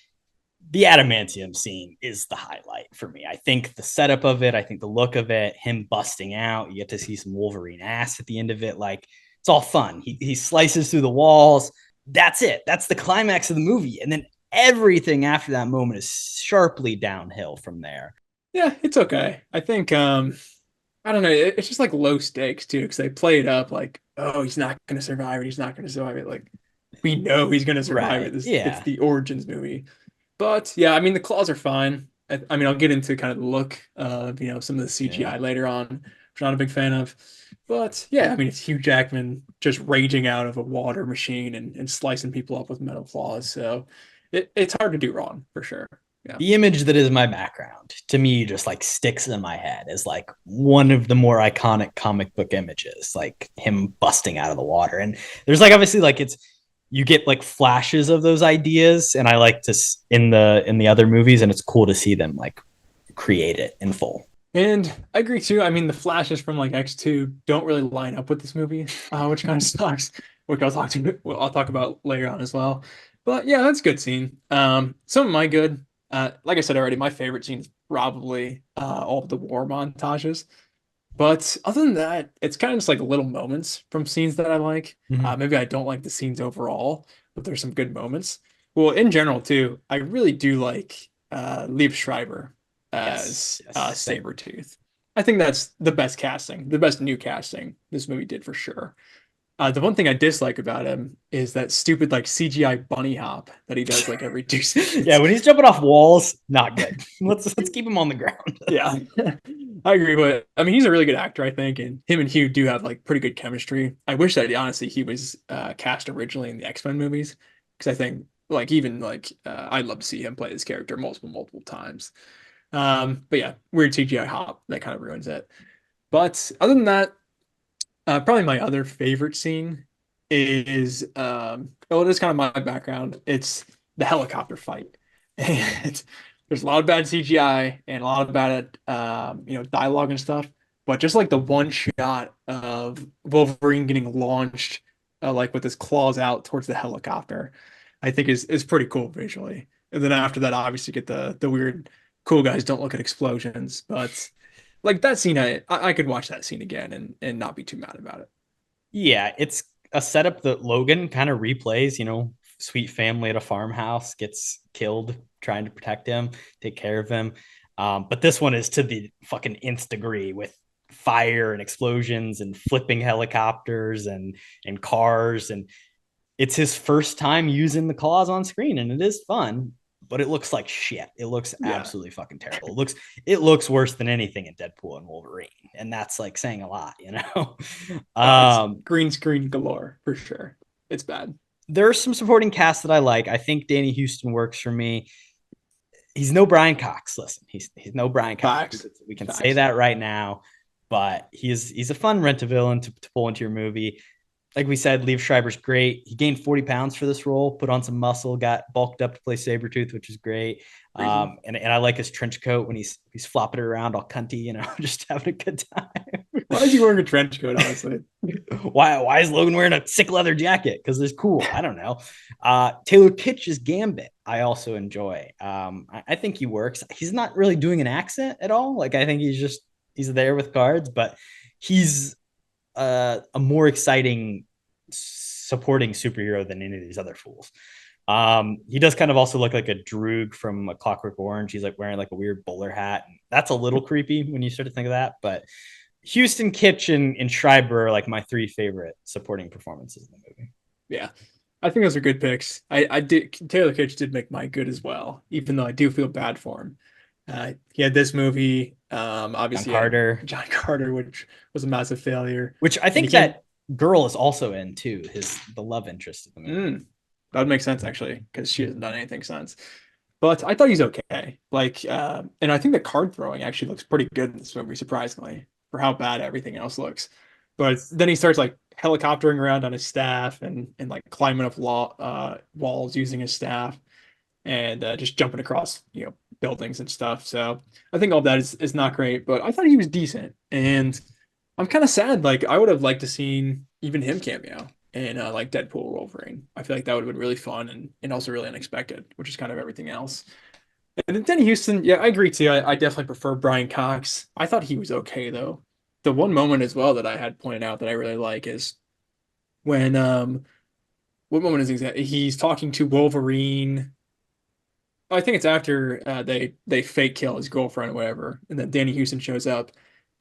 the adamantium scene is the highlight for me. I think the setup of it, I think the look of it, him busting out, you get to see some Wolverine ass at the end of it. Like, it's all fun. He slices through the walls. That's it. That's the climax of the movie. And then everything after that moment is sharply downhill from there. Yeah, it's okay. I think I don't know, it's just like low stakes too, because they play it up like, oh, he's not gonna survive it, he's not gonna survive it. Like we know he's gonna survive it. Right. This it's Yeah. the Origins movie. But yeah, I mean the claws are fine. I mean I'll get into kind of the look of some of the CGI Yeah. later on, which I'm not a big fan of. But yeah, I mean it's Hugh Jackman just raging out of a water machine and slicing people up with metal claws. So it's hard to do wrong for sure. Yeah. The image that is my background to me just like sticks in my head as like one of the more iconic comic book images, like him busting out of the water. And there's like obviously like it's you get like flashes of those ideas, and I like to in the other movies, and it's cool to see them like create it in full. And I agree too. I mean, the flashes from like X2 don't really line up with this movie, which kind of sucks. Which I'll talk about later on as well. But yeah, that's a good scene. Some of my good, like I said already, my favorite scene is probably all of the war montages. But other than that, it's kind of just like little moments from scenes that I like. Mhm. Maybe I don't like the scenes overall, but there's some good moments. Well, in general too, I really do like Liev Schreiber Yes, as yes, same. Sabretooth. I think that's the best casting, the best new casting this movie did for sure. The one thing I dislike about him is that stupid like CGI bunny hop that he does like every 2 seconds. Yeah, when he's jumping off walls, not good. Let's keep him on the ground. Yeah, I agree. But I mean, he's a really good actor, I think, and him and Hugh do have like pretty good chemistry. I wish that honestly he was cast originally in the X-Men movies because I think like even like I'd love to see him play this character multiple times. But yeah, weird CGI hop that kind of ruins it. But other than that, probably my other favorite scene is well, it is kind of my background. It's the helicopter fight. And there's a lot of bad CGI and a lot of bad dialogue and stuff. But just like the one shot of Wolverine getting launched, like with his claws out towards the helicopter, I think is pretty cool visually. And then after that, obviously get the weird cool guys don't look at explosions. But like that scene, I could watch that scene again and not be too mad about it. Yeah, it's a setup that Logan kind of replays, sweet family at a farmhouse gets killed trying to protect him, take care of him. But this one is to the fucking nth degree with fire and explosions and flipping helicopters and cars. And it's his first time using the claws on screen, and it is fun, but it looks like shit. It looks Yeah. absolutely fucking terrible. It looks worse than anything in Deadpool and Wolverine, and that's like saying a lot. It's green screen galore for sure. It's bad. There's some supporting cast that I like. I think Danny Houston works for me. He's no Brian Cox. Listen, he's no Brian Cox. Facts. We can Facts. say that right now. But he's a fun rent-a-villain to pull into your movie. Like we said, Liev Schreiber's great. He gained 40 pounds for this role, put on some muscle, got bulked up to play Sabretooth, which is great. And I like his trench coat when he's flopping it around all cunty, just having a good time. Why is he wearing a trench coat, honestly? Why is Logan wearing a sick leather jacket? Because it's cool. I don't know. Taylor Kitsch's Gambit, I also enjoy. I think he works. He's not really doing an accent at all. Like I think he's there with cards, but he's a more exciting supporting superhero than any of these other fools. He does kind of also look like a Droog from A Clockwork Orange. He's like wearing like a weird bowler hat. And that's a little creepy when you start to think of that. But Houston, Kitchen, and Schreiber are like my three favorite supporting performances in the movie. Yeah. I think those are good picks. I did Taylor Kitsch did make my good as well, even though I do feel bad for him. He had this movie, obviously John Carter, which was a massive failure. Which I think that girl is also in too, the love interest of the movie. That would make sense actually, because she hasn't done anything since. But I thought he's okay. Like, and I think the card throwing actually looks pretty good in this movie, surprisingly, for how bad everything else looks. But then he starts like helicoptering around on his staff and like climbing up walls using his staff and just jumping across buildings and stuff. So I think all that is not great, but I thought he was decent. And I'm kind of sad. Like I would have liked to seen even him cameo in like Deadpool Wolverine. I feel like that would have been really fun and also really unexpected, which is kind of everything else. And then Denny Houston, yeah, I agree too. I definitely prefer Brian Cox. I thought he was okay though. The one moment as well that I had pointed out that I really like is when what moment is exactly? He's talking to Wolverine. Oh, I think it's after they fake kill his girlfriend or whatever, and then Danny Houston shows up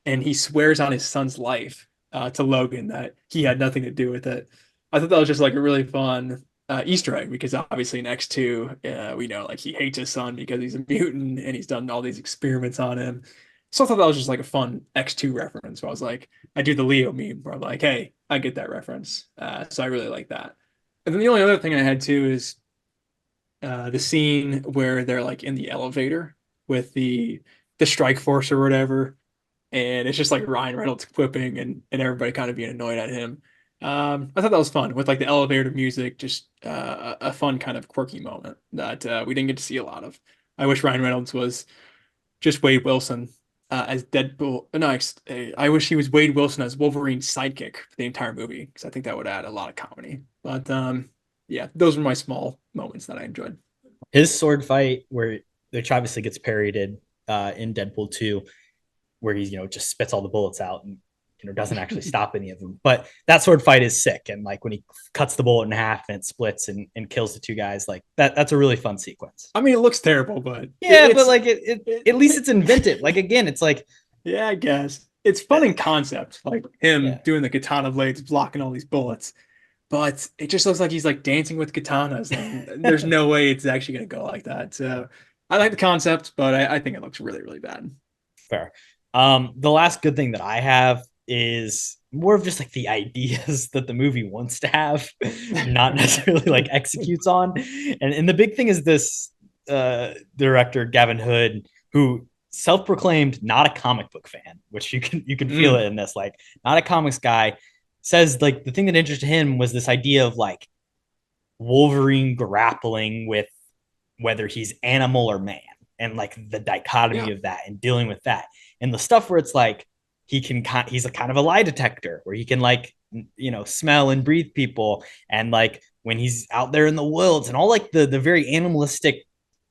and he swears on his son's life to Logan that he had nothing to do with it. I thought that was just like a really fun Easter egg because obviously in X2 we know like he hates his son because he's a mutant and he's done all these experiments on him. So I thought that was just like a fun X2 reference. So I was like, I do the Leo meme where I'm like, hey, I get that reference. So I really like that. And then the only other thing I had too is the scene where they're like in the elevator with the strike force or whatever. And it's just like Ryan Reynolds quipping and everybody kind of being annoyed at him. I thought that was fun with like the elevator music, just a fun kind of quirky moment that we didn't get to see a lot of. I wish Ryan Reynolds was just Wade Wilson as Deadpool. No, I wish he was Wade Wilson as Wolverine's sidekick for the entire movie because I think that would add a lot of comedy. But yeah, those were my small moments that I enjoyed. His sword fight, which obviously gets parodied in Deadpool 2, where he's just spits all the bullets out and doesn't actually stop any of them. But that sword fight is sick, and like when he cuts the bullet in half and it splits and kills the two guys, like that's a really fun sequence. I mean, it looks terrible, but yeah, but like at least it's inventive. Like again, it's like yeah, I guess it's fun in concept, like him doing the katana blades, blocking all these bullets. But it just looks like he's like dancing with katanas, and there's no way it's actually going to go like that. So I like the concept, but I think it looks really, really bad. Fair. The last good thing that I have is more of just like the ideas that the movie wants to have, not necessarily like executes on. And the big thing is this director, Gavin Hood, who self-proclaimed not a comic book fan, which you can feel it in this, like not a comics guy, says like the thing that interested him was this idea of like Wolverine grappling with whether he's animal or man and like the dichotomy of that and dealing with that. And the stuff where it's like he's a kind of a lie detector where he can like smell and breathe people, and like when he's out there in the wilds and all like the very animalistic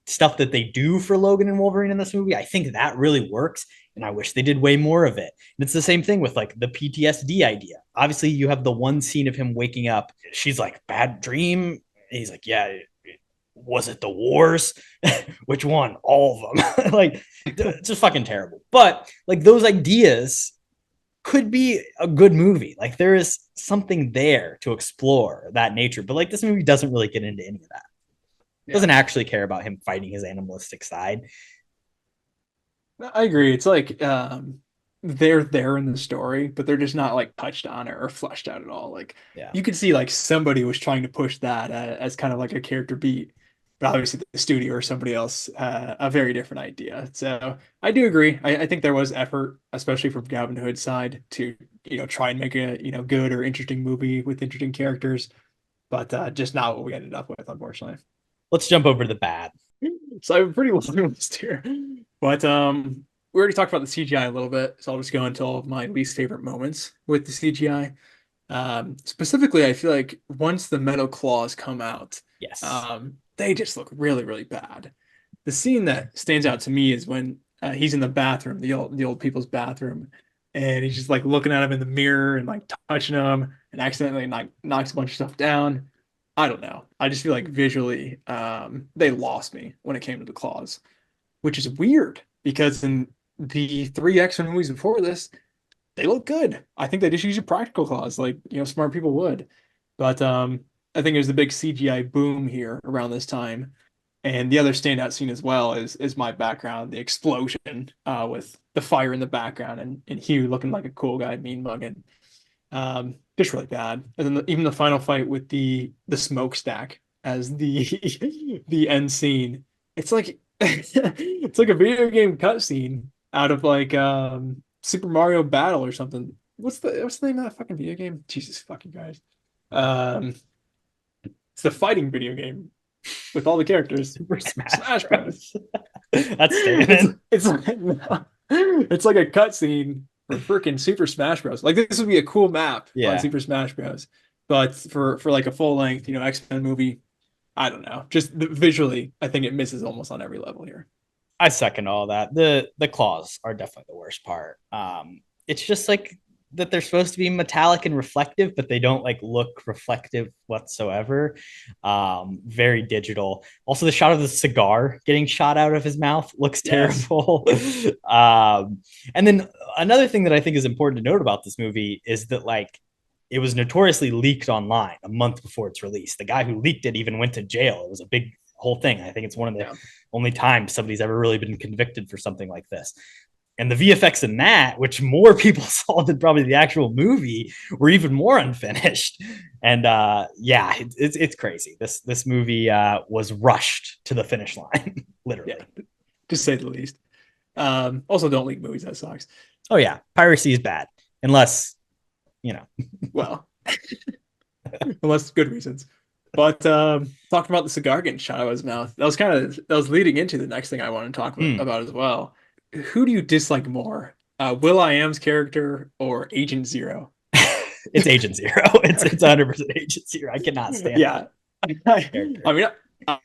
stuff that they do for Logan and Wolverine in this movie, I think that really works, and I wish they did way more of it. And it's the same thing with like the PTSD idea. Obviously you have the one scene of him waking up, she's like, bad dream, and he's like, yeah, was it the wars? Which one? All of them. Like, it's just fucking terrible. But like those ideas could be a good movie. Like there is something there to explore that nature. But like this movie doesn't really get into any of that. It doesn't actually care about him fighting his animalistic side. I agree. It's like they're there in the story, but they're just not like touched on or fleshed out at all. Like you could see like somebody was trying to push that as kind of like a character beat. But obviously the studio or somebody else a very different idea. So I do agree. I think there was effort, especially from Gavin Hood's side, to try and make a good or interesting movie with interesting characters, but just not what we ended up with, unfortunately. Let's jump over to the bad. So I have a pretty long list here, but we already talked about the CGI a little bit, so I'll just go into all of my least favorite moments with the CGI. Specifically, I feel like once the metal claws come out, yes. They just look really, really bad. The scene that stands out to me is when he's in the bathroom, the old people's bathroom, and he's just like looking at him in the mirror and like touching him and accidentally like knocks a bunch of stuff down. I don't know. I just feel like visually, they lost me when it came to the claws, which is weird because in the three X-Men movies before this, they look good. I think they just use a practical claws like, smart people would. But I think there's the big CGI boom here around this time. And the other standout scene as well is my background, the explosion with the fire in the background and Hugh looking like a cool guy, mean mugging. Just really bad. And then even the final fight with the smokestack as the the end scene. It's like it's like a video game cutscene out of like Super Mario Battle or something. What's the name of that fucking video game? Jesus fucking Christ. It's the fighting video game with all the characters. Super Smash Bros. That's statement. It's like a cutscene for freaking Super Smash Bros. Like this would be a cool map on Super Smash Bros. But for like a full length, X-Men movie, I don't know. Just visually, I think it misses almost on every level here. I second all that. The claws are definitely the worst part. It's just like that they're supposed to be metallic and reflective, but they don't like look reflective whatsoever. Very digital. Also, the shot of the cigar getting shot out of his mouth looks terrible. And then another thing that I think is important to note about this movie is that like it was notoriously leaked online a month before its release. The guy who leaked it even went to jail. It was a big whole thing. I think it's one of the only times somebody's ever really been convicted for something like this. And the VFX in that, which more people saw than probably the actual movie, were even more unfinished. And it's crazy. This movie was rushed to the finish line, literally. Yeah, to say the least. Also, don't leak movies. That sucks. Oh yeah, piracy is bad, unless well, unless good reasons. But talking about the cigar getting shot out of his mouth, that was leading into the next thing I want to talk about as well. Who do you dislike more, Will.i.am's character or Agent Zero? It's Agent Zero. It's 100% Agent Zero. I cannot stand that. I mean,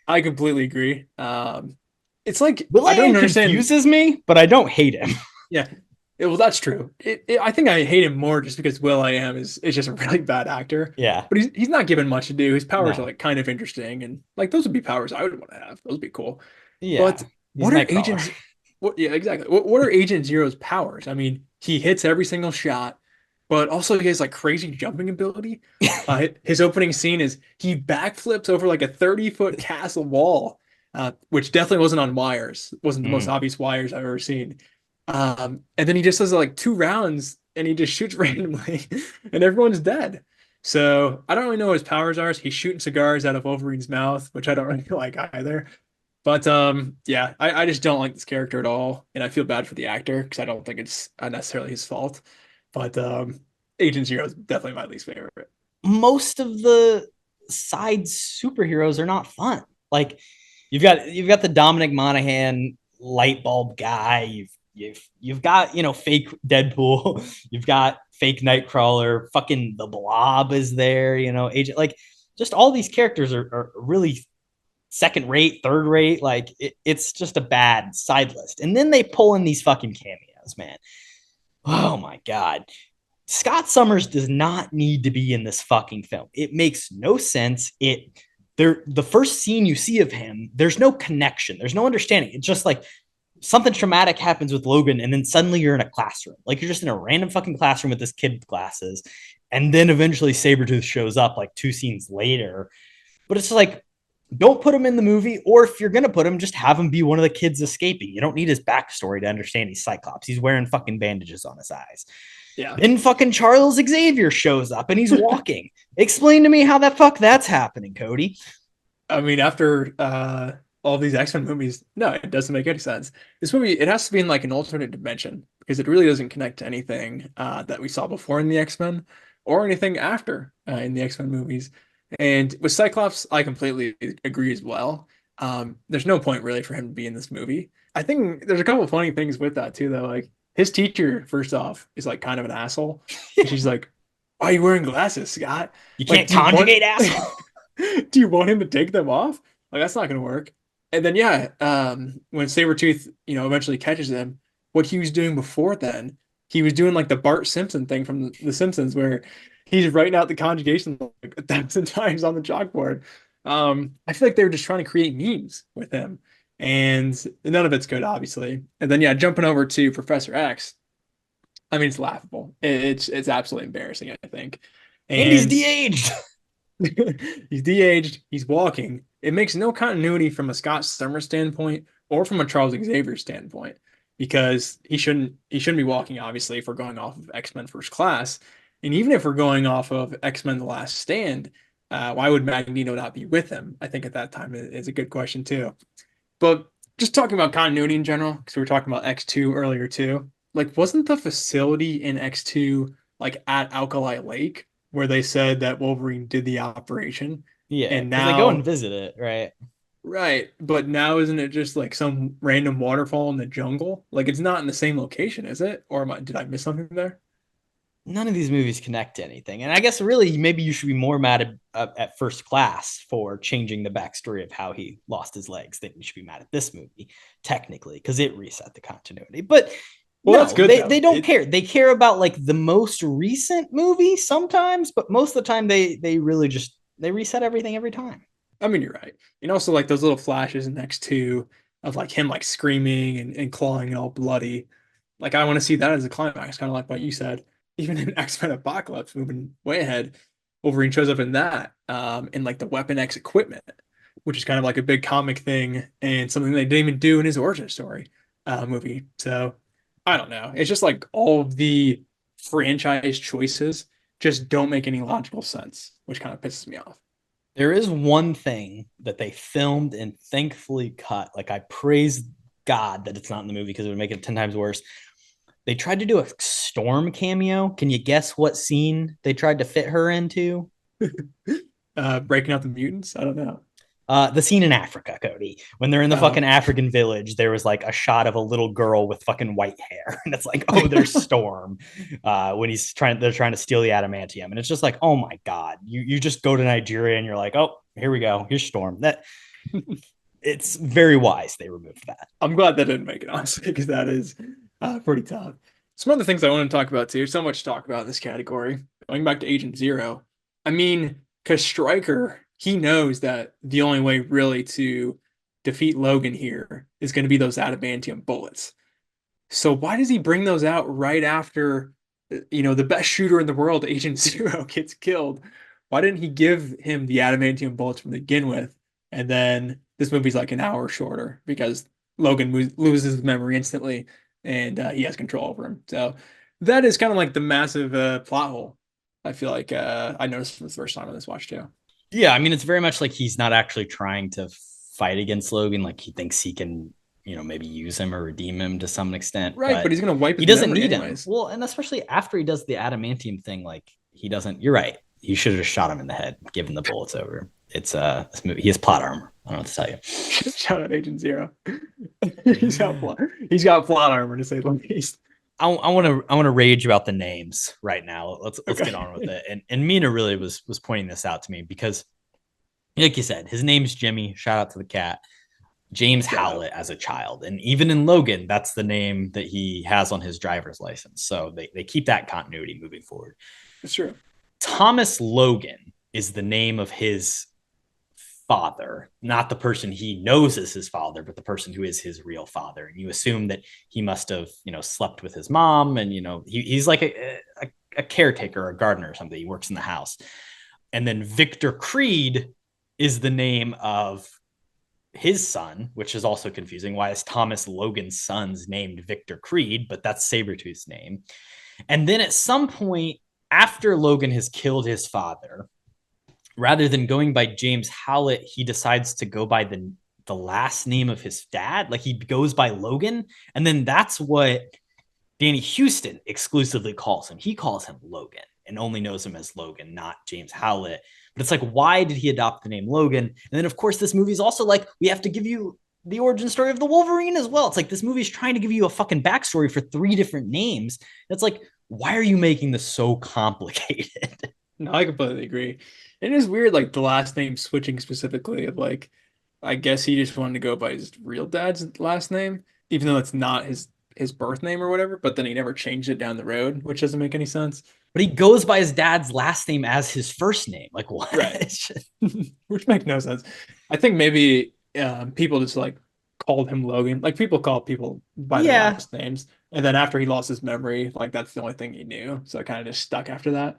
I completely agree. It's like Will.i.am confuses me, but I don't hate him. Yeah. Well, that's true. I think I hate him more just because Will.i.am is just a really bad actor. Yeah. But he's not given much to do. His powers are like kind of interesting, and like those would be powers I would want to have. Those would be cool. Yeah. But what are Agents? Yeah, exactly. What are Agent Zero's powers? I mean, he hits every single shot, but also he has like crazy jumping ability. His opening scene is he backflips over like a 30-foot castle wall, which definitely wasn't on wires. Wasn't the most obvious wires I've ever seen. And then he just does like 2 rounds and he just shoots randomly and everyone's dead. So I don't really know what his powers are. He's shooting cigars out of Wolverine's mouth, which I don't really like either. But I just don't like this character at all. And I feel bad for the actor because I don't think it's necessarily his fault. But Agent Zero is definitely my least favorite. Most of the side superheroes are not fun. Like you've got the Dominic Monaghan light bulb guy. You've got fake Deadpool. You've got fake Nightcrawler. Fucking the Blob is there. Agent, like just all these characters are really second rate, third rate. Like it's just a bad side list. And then they pull in these fucking cameos, man. Oh my god. Scott Summers does not need to be in this fucking film. It makes no sense. The first scene you see of him, there's no connection. There's no understanding. It's just like something traumatic happens with Logan, and then suddenly you're in a classroom. Like you're just in a random fucking classroom with this kid with glasses. And then eventually Sabretooth shows up like 2 scenes later. But it's like, don't put him in the movie, or if you're going to put him, just have him be one of the kids escaping. You don't need his backstory to understand he's Cyclops. He's wearing fucking bandages on his eyes. Yeah. Then fucking Charles Xavier shows up and he's walking. Explain to me how that's happening, Kody. I mean, after all these X-Men movies, no, it doesn't make any sense. This movie, it has to be in like an alternate dimension because it really doesn't connect to anything that we saw before in the X-Men or anything after in the X-Men movies. And with Cyclops, I completely agree as well. There's no point really for him to be in this movie. I think there's a couple of funny things with that too, though. Like his teacher, first off, is like kind of an asshole. She's like, "Why are you wearing glasses, Scott? You can't conjugate asshole." Do you want him to take them off? Like that's not going to work. And then when Sabretooth, eventually catches him, what he was doing before then, he was doing like the Bart Simpson thing from The Simpsons, where he's writing out the conjugation like 1,000 times on the chalkboard. I feel like they were just trying to create memes with him, and none of it's good, obviously. And then yeah, jumping over to Professor X. I mean, it's laughable. It's absolutely embarrassing, I think. And he's And de-aged. he's de-aged. He's walking. It makes no continuity from a Scott Summers standpoint or from a Charles Xavier standpoint because he shouldn't be walking. Obviously, if we're going off of X-Men First Class, and even if we're going off of X-Men The Last Stand, why would Magneto not be with him? I think at that time is a good question too. But just talking about continuity in general, because we were talking about X2 earlier too. Like, wasn't the facility in X2 like at Alkali Lake where they said that Wolverine did the operation? Yeah, And because they go and now, visit it, right? right, but now isn't it just like some random waterfall in the jungle? Like it's not in the same location, is it? Or did I miss something there? None of these movies connect to anything. And I guess really maybe you should be more mad at First Class for changing the backstory of how he lost his legs than you should be mad at this movie, technically, because it reset the continuity. But Well, no, that's good they though. don't care. They care about like the most recent movie sometimes, but most of the time they really just they reset everything every time. I mean, you're right. And also like those little flashes in X2 of like him like screaming and clawing and all bloody. Like I want to see that as a climax, kind of like what you said. Even in X-Men Apocalypse, moving way ahead, Wolverine shows up in that, in like the Weapon X equipment, which is kind of like a big comic thing and something they didn't even do in his origin story movie. So I don't know. It's just like all of the franchise choices just don't make any logical sense, which kind of pisses me off. There is one thing that they filmed and thankfully cut. Like I praise God that it's not in the movie because it would make it 10 times worse. They tried to do a Storm cameo. Can you guess what scene they tried to fit her into? Breaking out the mutants? I don't know. The scene in Africa, Kody. When they're in the Oh. fucking African village, there was like a shot of a little girl with fucking white hair. And it's like, oh, there's Storm. When they're trying to steal the adamantium. And it's just like, oh my God. You just go to Nigeria and you're like, oh, here we go. Here's Storm. That it's very wise they removed that. I'm glad that didn't make it, honestly, because that is pretty tough. Some other things I want to talk about too. So much to talk about in this category. Going back to Agent Zero. I mean, because Stryker, he knows that the only way really to defeat Logan here is going to be those adamantium bullets. So why does he bring those out right after, the best shooter in the world, Agent Zero, gets killed? Why didn't he give him the adamantium bullets to begin with? And then this movie's like an hour shorter because Logan loses his memory instantly and he has control over him. So that is kind of like the massive plot hole. I feel like I noticed for the first time on this watch too. Yeah, I mean, it's very much like he's not actually trying to fight against Logan. Like he thinks he can, maybe use him or redeem him to some extent. Right, but he's going to wipe his he doesn't memory need anyways. him. Well, and especially after he does the adamantium thing, like he doesn't. You're right. He should have just shot him in the head, given the bullets over. It's this movie. He has plot armor. I don't know what to tell you. Shout out Agent Zero. He's got plot armor to say the least. I want to rage about the names right now. Let's Okay. get on with it. And Mina really was pointing this out to me because, like you said, his name's Jimmy. Shout out to the cat. James Howlett as a child, and even in Logan, that's the name that he has on his driver's license. So they keep that continuity moving forward. It's true. Thomas Logan is the name of his father, not the person he knows as his father, but the person who is his real father. And you assume that he must have, slept with his mom, and he's like a caretaker, a gardener or something. He works in the house. And then Victor Creed is the name of his son, which is also confusing. Why is Thomas Logan's son's named Victor Creed? But that's Sabretooth's name. And then at some point after Logan has killed his father, rather than going by James Howlett, he decides to go by the last name of his dad. Like he goes by Logan. And then that's what Danny Houston exclusively calls him. He calls him Logan and only knows him as Logan, not James Howlett. But it's like, why did he adopt the name Logan? And then, of course, this movie is also like, we have to give you the origin story of the Wolverine as well. It's like this movie's trying to give you a fucking backstory for 3 different names. It's like, why are you making this so complicated? No, I completely agree. It is weird, like the last name switching specifically of like, I guess he just wanted to go by his real dad's last name, even though it's not his his birth name or whatever, but then he never changed it down the road, which doesn't make any sense. But he goes by his dad's last name as his first name. Like what? Right. Which makes no sense. I think maybe people just like called him Logan. Like people call people by their last names. And then after he lost his memory, like that's the only thing he knew. So it kind of just stuck after that.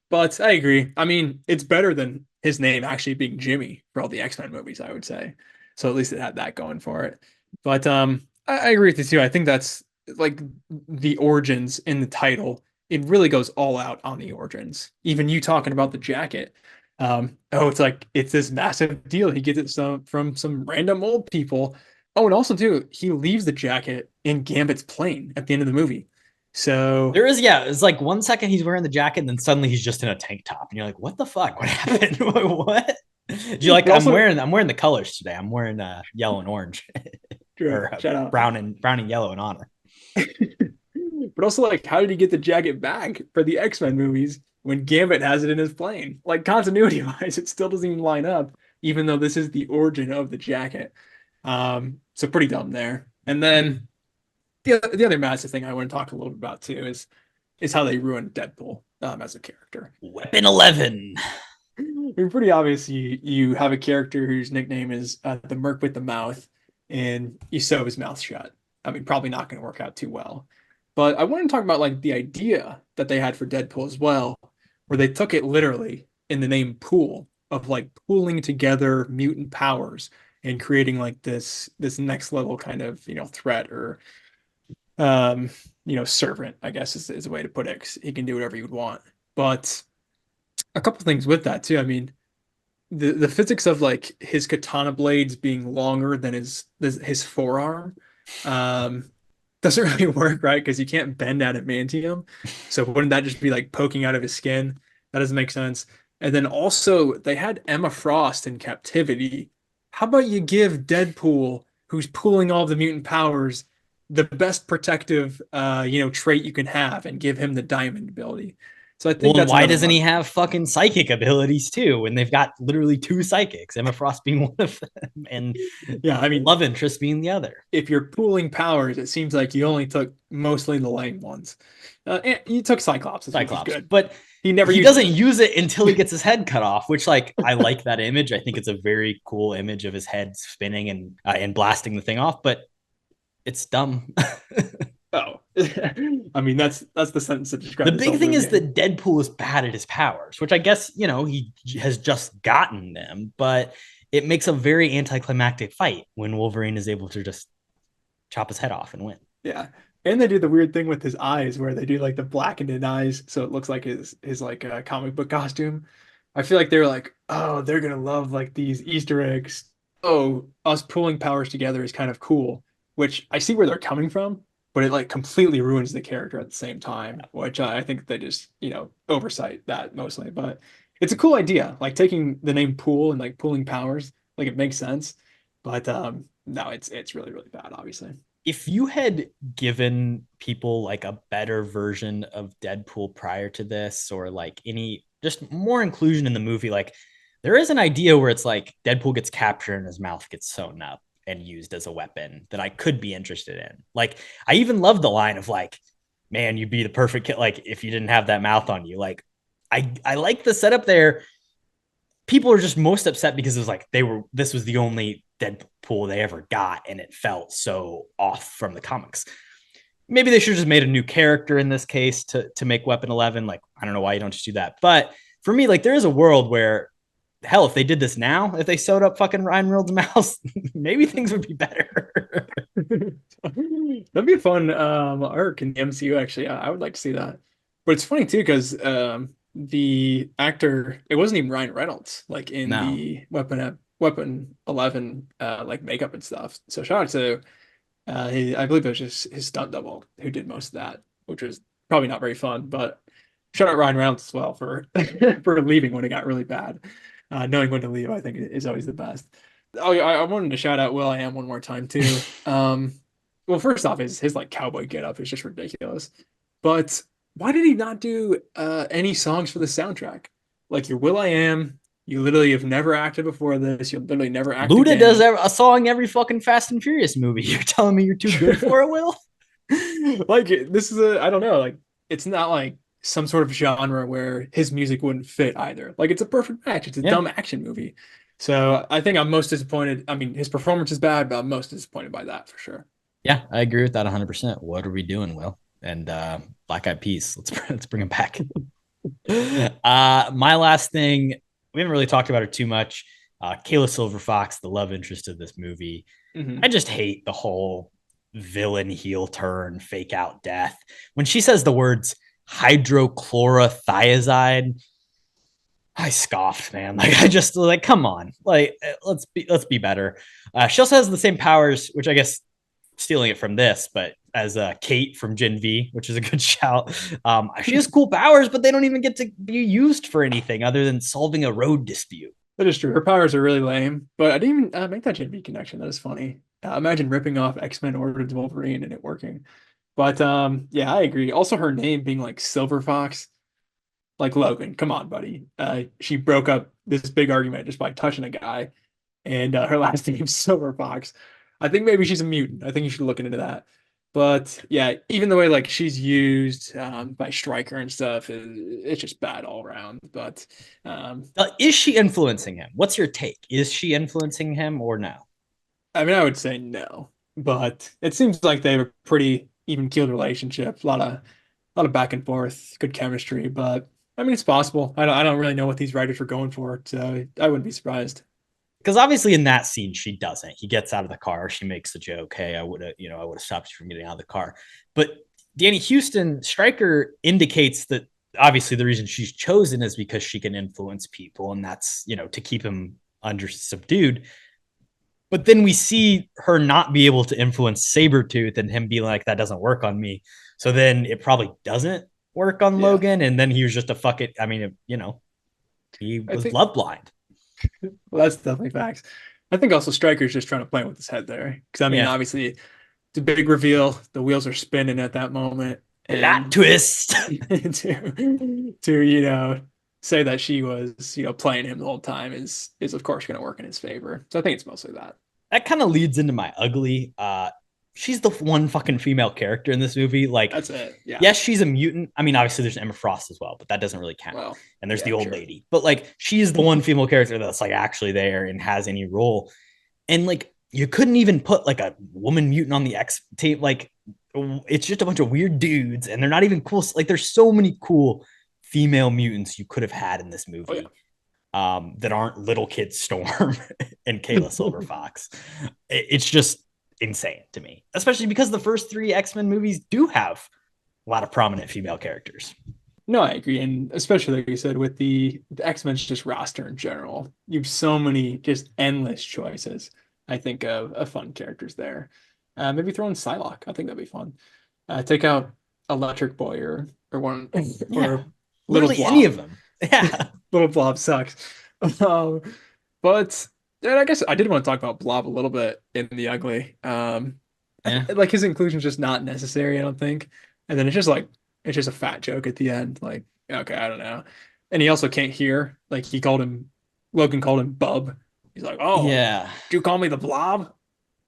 But I agree. I mean, it's better than his name actually being Jimmy for all the X-Men movies, I would say. So at least it had that going for it. But I agree with you too. I think that's like the origins in the title. It really goes all out on the origins. Even you talking about the jacket. It's like it's this massive deal. He gets it from some random old people. Oh, and also too, he leaves the jacket in Gambit's plane at the end of the movie. So there is, it's like 1 second he's wearing the jacket, and then suddenly he's just in a tank top, and you're like, "What the fuck? What happened? What?" Do you like? I'm wearing the colors today. I'm wearing yellow and orange, or brown and yellow in honor. But also, like, how did he get the jacket back for the X-Men movies when Gambit has it in his plane? Like, continuity-wise, it still doesn't even line up, even though this is the origin of the jacket. So pretty dumb there. And then the other massive thing I want to talk a little bit about too is how they ruined Deadpool as a character. Weapon 11. I mean, pretty obvious. You have a character whose nickname is the Merc with the Mouth, and you sew his mouth shut. I mean, probably not going to work out too well. But I want to talk about like the idea that they had for Deadpool as well, where they took it literally in the name pool of like pooling together mutant powers and creating like this next level kind of threat or servant, I guess is a way to put it. 'Cause he can do whatever you would want. But a couple things with that too. I mean, the physics of like his katana blades being longer than his forearm doesn't really work, right? Because you can't bend adamantium. So wouldn't that just be like poking out of his skin? That doesn't make sense. And then also they had Emma Frost in captivity. How about you give Deadpool, who's pooling all the mutant powers, the best protective trait you can have, and give him the diamond ability? So I think why doesn't he have fucking psychic abilities too? When they've got literally 2 psychics, Emma Frost being one of them, and I mean, love interest being the other. If you're pooling powers, it seems like you only took mostly the lame ones. And you took Cyclops, which is good, but he doesn't use it until he gets his head cut off. Which, like, I like that image. I think it's a very cool image of his head spinning and blasting the thing off. But it's dumb. Oh, I mean, that's the sentence that describes the big thing is that Deadpool is bad at his powers, which I guess, he has just gotten them, but it makes a very anticlimactic fight when Wolverine is able to just chop his head off and win. Yeah. And they do the weird thing with his eyes where they do like the blackened in eyes. So it looks like his like comic book costume. I feel like they're like, oh, they're going to love like these Easter eggs. Oh, us pulling powers together is kind of cool, which I see where they're coming from. But it like completely ruins the character at the same time, which I think they just, oversight that mostly. But it's a cool idea, like taking the name Pool and like pooling powers, like it makes sense. But no, it's really, really bad, obviously. If you had given people like a better version of Deadpool prior to this, or like just more inclusion in the movie, like there is an idea where it's like Deadpool gets captured and his mouth gets sewn up and used as a weapon that I could be interested in. Like, I even love the line of like, man, you'd be the perfect kid. Like, if you didn't have that mouth on you, like, I like the setup there. People are just most upset because it was like, this was the only Deadpool they ever got. And it felt so off from the comics. Maybe they should have just made a new character in this case to make Weapon 11. Like, I don't know why you don't just do that. But for me, like, there is a world where, hell, if they did this now, if they sewed up fucking Ryan Reynolds' mouth, maybe things would be better. That'd be a fun arc in the MCU, actually. I would like to see that. But it's funny, too, because the actor, it wasn't even Ryan Reynolds, like in the Weapon 11 like makeup and stuff. So shout out to, I believe it was just his stunt double who did most of that, which was probably not very fun. But shout out Ryan Reynolds as well for leaving when it got really bad. Knowing when to leave, I think, is always the best. Oh, I wanted to shout out will.i.am one more time too. Well, first off, his like cowboy getup is just ridiculous. But why did he not do any songs for the soundtrack? Like, your will.i.am, you literally have never acted before this. You'll literally never act. Luda does a song every fucking Fast and Furious movie. You're telling me you're too good for it, Will? Like this is I don't know, like it's not like some sort of genre where his music wouldn't fit either. Like it's a perfect match. It's a Yeah. dumb action movie. So I think I'm most disappointed. I mean, his performance is bad, but I'm most disappointed by that for sure. Yeah, I agree with that 100%. What are we doing, Will? And Black Eyed Peas. Let's bring him back. My last thing, we haven't really talked about her too much. Kayla Silverfox, the love interest of this movie. I just hate the whole villain heel turn, fake out death. When she says the words hydrochlorothiazide, I scoffed, man. Like I just like, come on, like let's be better. She also has the same powers, which I guess stealing it from this, but as Kate from Gen V, which is a good shout. She has cool powers, but they don't even get to be used for anything other than solving a road dispute. That is true. Her powers are really lame, but I didn't even make that JB connection. That is funny. Imagine ripping off X-Men Origins Wolverine and it working. But yeah, I agree. Also, her name being like Silver Fox, like Logan. Come on, buddy. She broke up this big argument just by touching a guy, and her last name's Silver Fox. I think maybe she's a mutant. I think you should look into that. But yeah, even the way like she's used by Stryker and stuff, it's just bad all around. But Is she influencing him? What's your take? Is she influencing him or no? I mean, I would say no, but it seems like they have a pretty even keeled relationship. A lot of back and forth, good chemistry. But I mean, it's possible. I don't really know what these writers were going for, so I wouldn't be surprised. Because obviously in that scene she doesn't. He gets out of the car. She makes the joke, "Hey, I would have stopped you from getting out of the car." But Danny Houston Stryker indicates that obviously the reason she's chosen is because she can influence people, and that's to keep him under subdued. But then we see her not be able to influence Sabretooth and him be like, that doesn't work on me. So then it probably doesn't work on Logan. And then he was just a fuck it. I mean, he was love blind. Well, that's definitely facts. I think also Stryker's just trying to play with his head there. Because I mean, obviously, it's a big reveal. The wheels are spinning at that moment. Plot twist. to say that she was playing him the whole time is of course going to work in his favor. So I think it's mostly that. That kind of leads into my ugly. She's the one fucking female character in this movie. Like, that's it. Yeah. Yes, she's a mutant. I mean, obviously there's Emma Frost as well, but that doesn't really count. Well, and there's the old lady. But like, she's the one female character that's like actually there and has any role. And like, you couldn't even put like a woman mutant on the X tape. Like, it's just a bunch of weird dudes, and they're not even cool. Like, there's so many cool female mutants you could have had in this movie. That aren't Little Kid Storm and Kayla Silverfox. It's just insane to me, especially because the first 3 X-Men movies do have a lot of prominent female characters. No, I agree. And especially like you said, with the X-Men's just roster in general, you have so many just endless choices, I think, of fun characters there. Maybe throw in Psylocke. I think that'd be fun. Take out Electric Boy or one or literally any of them. Yeah. Little Blob sucks. But I guess I did want to talk about Blob a little bit in the ugly. Like his inclusion is just not necessary, I don't think. And then it's just a fat joke at the end. Like, okay, I don't know. And he also can't hear. Like Logan called him Bub. He's like, oh yeah, did you call me the Blob?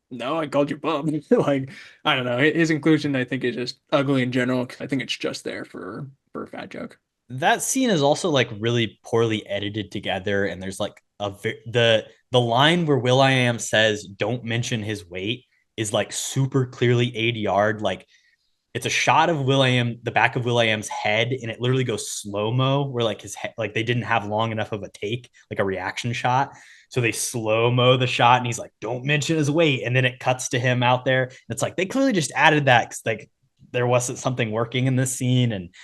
No, I called you Bub. Like, I don't know. His inclusion, I think, is just ugly in general. I think it's just there for a fat joke. That scene is also like really poorly edited together, and there's like the line where Will.i.am says don't mention his weight is like super clearly ADR'd. Like, it's a shot of Will.i.am, the back of Will.i.am's head, and it literally goes slow-mo where like his head, like they didn't have long enough of a take, like a reaction shot, so they slow-mo the shot, and he's like, don't mention his weight, and then it cuts to him out there, and it's like they clearly just added that because like there wasn't something working in this scene, and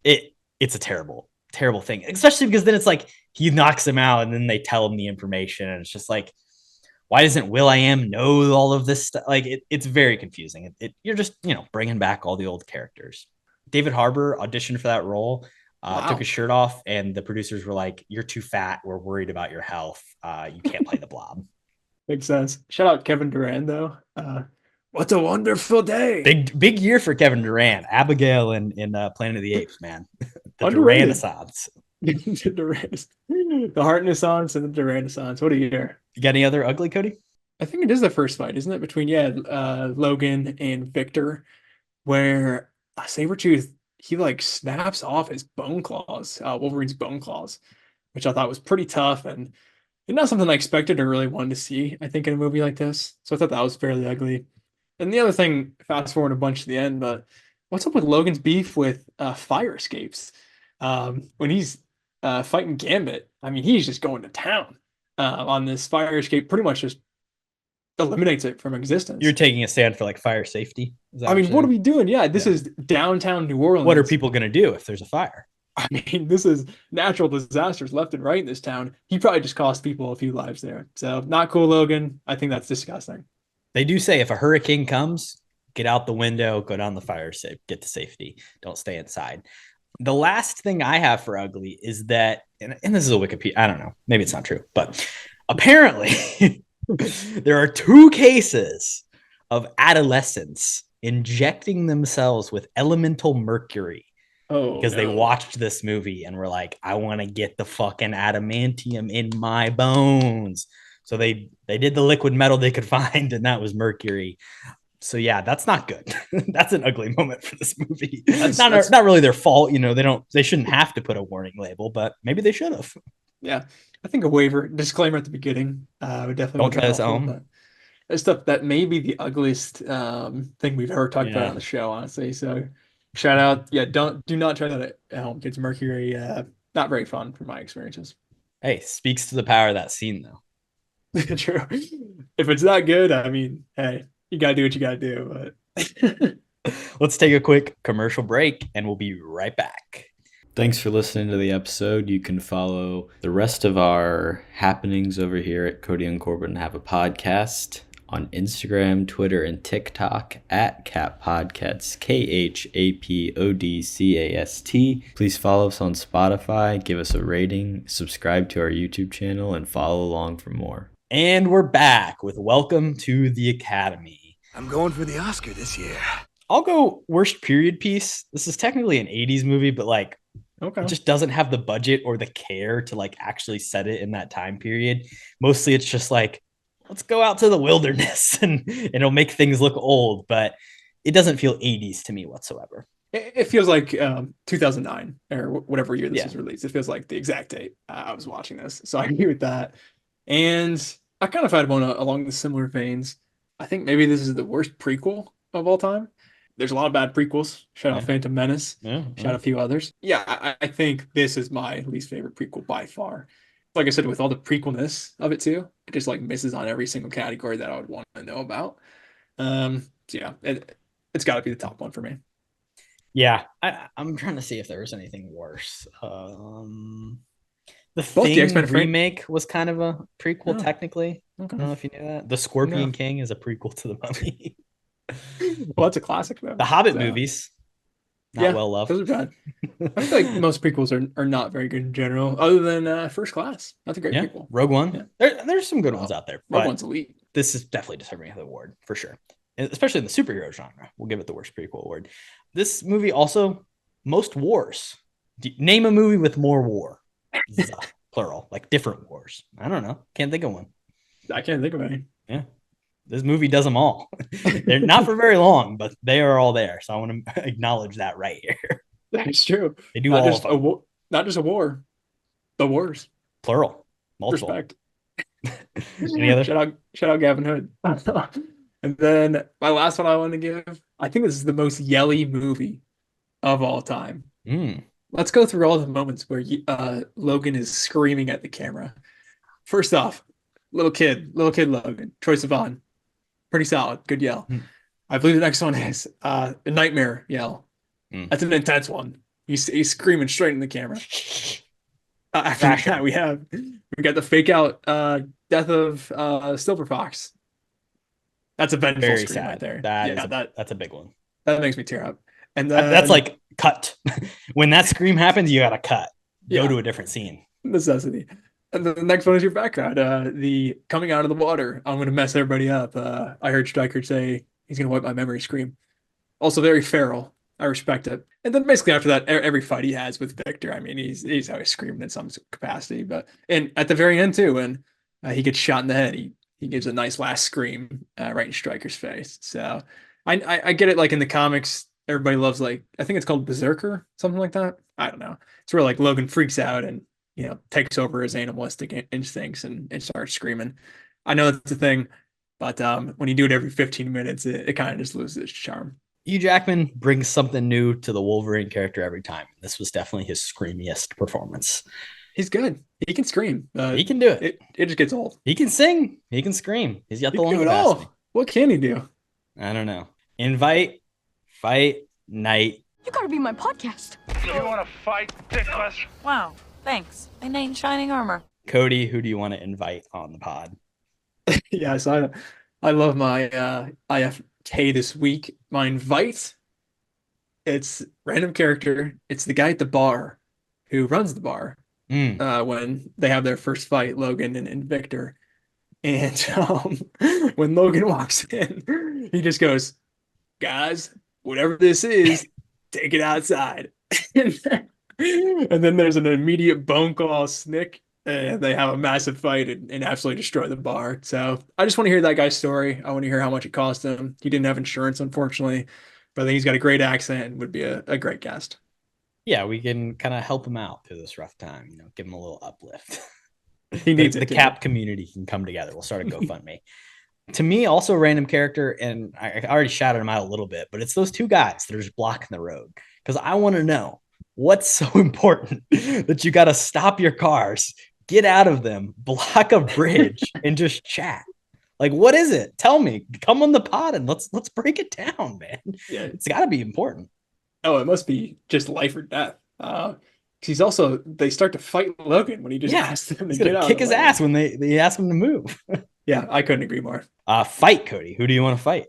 it's a terrible thing, especially because then it's like he knocks him out and then they tell him the information. And it's just like, why doesn't Will.i.am know all of this stuff? Like, it's very confusing. You're just, bringing back all the old characters. David Harbour auditioned for that role, took his shirt off, and the producers were like, you're too fat. We're worried about your health. You can't play the Blob. Makes sense. Shout out Kevin Durant, though. What a wonderful day. Big year for Kevin Durant. Abigail in Planet of the Apes, man. The Durant-essence. The Heart-Renaissance and the Durant-essence. What a year. You got any other ugly, Cody? I think it is the first fight, isn't it? Between Logan and Victor. where Sabretooth, he like snaps off his bone claws, Wolverine's bone claws, which I thought was pretty tough and not something I expected or really wanted to see, I think, in a movie like this. So I thought that was fairly ugly. And the other thing, fast forward a bunch to the end, but what's up with Logan's beef with fire escapes? When he's fighting Gambit, I mean, he's just going to town on this fire escape, pretty much just eliminates it from existence. You're taking a stand for like fire safety. I mean, what are we doing? Yeah, this is downtown New Orleans. What are people going to do if there's a fire? I mean, this is natural disasters left and right in this town. He probably just cost people a few lives there. So not cool, Logan. I think that's disgusting. They do say if a hurricane comes, get out the window, go down the fire safe, get to safety. Don't stay inside. The last thing I have for ugly is that, and this is a Wikipedia, I don't know, maybe it's not true, but apparently there are 2 cases of adolescents injecting themselves with elemental mercury because they watched this movie and were like, I want to get the fucking adamantium in my bones. So they did the liquid metal they could find, and that was mercury. So yeah, that's not good. That's an ugly moment for this movie. That's not really their fault. They shouldn't have to put a warning label, but maybe they should have. Yeah. I think a waiver disclaimer at the beginning would definitely don't try this at home. It's stuff that may be the ugliest thing we've ever talked about on the show, honestly. So shout out. Yeah, do not try that at home, kids. Mercury, not very fun from my experiences. Hey, speaks to the power of that scene though. True. If it's not good, I mean, hey, you gotta do what you gotta do. But let's take a quick commercial break and we'll be right back. Thanks for listening to the episode. You can follow the rest of our happenings over here at Kody and Korbin Have a Podcast on Instagram, Twitter, and TikTok at KHAP Podcasts, KHAP. Please follow us on Spotify, give us a rating, subscribe to our YouTube channel, and follow along for more. And we're back with Welcome to the Academy. I'm going for the Oscar this year. I'll go worst period piece. This is technically an 80s movie, but like, it just doesn't have the budget or the care to like actually set it in that time period. Mostly it's just like, let's go out to the wilderness and it'll make things look old, but it doesn't feel 80s to me whatsoever. It feels like 2009 or whatever year this was released. It feels like the exact date I was watching this. So I agree with that. And I kind of had one along the similar veins. I think maybe this is the worst prequel of all time. There's a lot of bad prequels. Shout out Phantom Menace. Shout out a few others. Yeah, I think this is my least favorite prequel by far. Like I said, with all the prequelness of it too, it just like misses on every single category that I would want to know about. So yeah, it's got to be the top one for me. Yeah, I'm trying to see if there was anything worse. The Both Thing the X-Men remake was kind of a prequel technically. Okay. I don't know if you knew that. The Scorpion King is a prequel to the Mummy. Well, that's a classic movie. The Hobbit movies, not well loved. Those are bad. I feel like most prequels are not very good in general, other than First Class. That's a great prequel. Rogue One. Yeah. There's some good ones out there. Rogue One's elite. This is definitely deserving of the award for sure, especially in the superhero genre. We'll give it the worst prequel award. This movie also most wars. Name a movie with more war. Plural, like different wars. I don't know. Can't think of one. I can't think of any. Yeah. This movie does them all. They're not for very long, but they are all there. So I want to acknowledge that right here. That's true. They do not all just of them. Not just a war, the wars. Plural. Multiple. Respect. Any other? Shout out Gavin Hood. And then my last one I want to give, I think this is the most yelly movie of all time. Let's go through all the moments where Logan is screaming at the camera. First off, little kid Logan, Troye Sivan. Pretty solid. Good yell. I believe the next one is a nightmare yell. That's an intense one. He's screaming straight in the camera. After that, we got the fake out death of Silver Fox. That's a vengeful Very scream sad. right there. That's a big one. That makes me tear up. And then, that's like cut. When that scream happens, you got to cut. Go to a different scene. Necessity. And then the next one is your background. The coming out of the water. I'm going to mess everybody up. I heard Stryker say he's going to wipe my memory scream. Also very feral. I respect it. And then basically after that, every fight he has with Victor, I mean, he's always screaming in some capacity. And at the very end too, when he gets shot in the head, he gives a nice last scream right in Stryker's face. So I get it. Like in the comics, everybody loves, like, I think it's called Berserker, something like that. I don't know. It's where like Logan freaks out and takes over his animalistic instincts and starts screaming. I know that's a thing, but when you do it every 15 minutes, it kind of just loses its charm. Hugh Jackman brings something new to the Wolverine character every time. This was definitely his screamiest performance. He's good. He can scream. He can do it. It just gets old. He can sing. He can scream. He's got the lung do it capacity. all. What can he do? I don't know. Invite, fight, night. You gotta be my podcast. You want to fight, dickless? Wow, thanks. My knight in shining armor. Cody, who do you want to invite on the pod? Yeah, so I love my IFK this week. My invite, it's random character. It's the guy at the bar who runs the bar when they have their first fight, Logan and Victor. And when Logan walks in, he just goes, "Guys, whatever this is, take it outside." And then there's an immediate bone call snick, and they have a massive fight and absolutely destroy the bar. So I just want to hear that guy's story. I want to hear how much it cost him. He didn't have insurance, unfortunately, but I think he's got a great accent and would be a great guest. Yeah, we can kind of help him out through this rough time, give him a little uplift. He needs the KHAP community can come together. We'll start a GoFundMe. To me, also a random character, and I already shouted him out a little bit, but it's those two guys that are just blocking the road. Because I want to know what's so important that you got to stop your cars, get out of them, block a bridge, and just chat. Like, what is it? Tell me. Come on the pod and let's break it down, man. Yeah, it's got to be important. Oh, it must be just life or death. He's also, they start to fight Logan when he just asks them to get out. Kick his ass when they ask him to move. Yeah, I couldn't agree more. Fight, Cody. Who do you want to fight?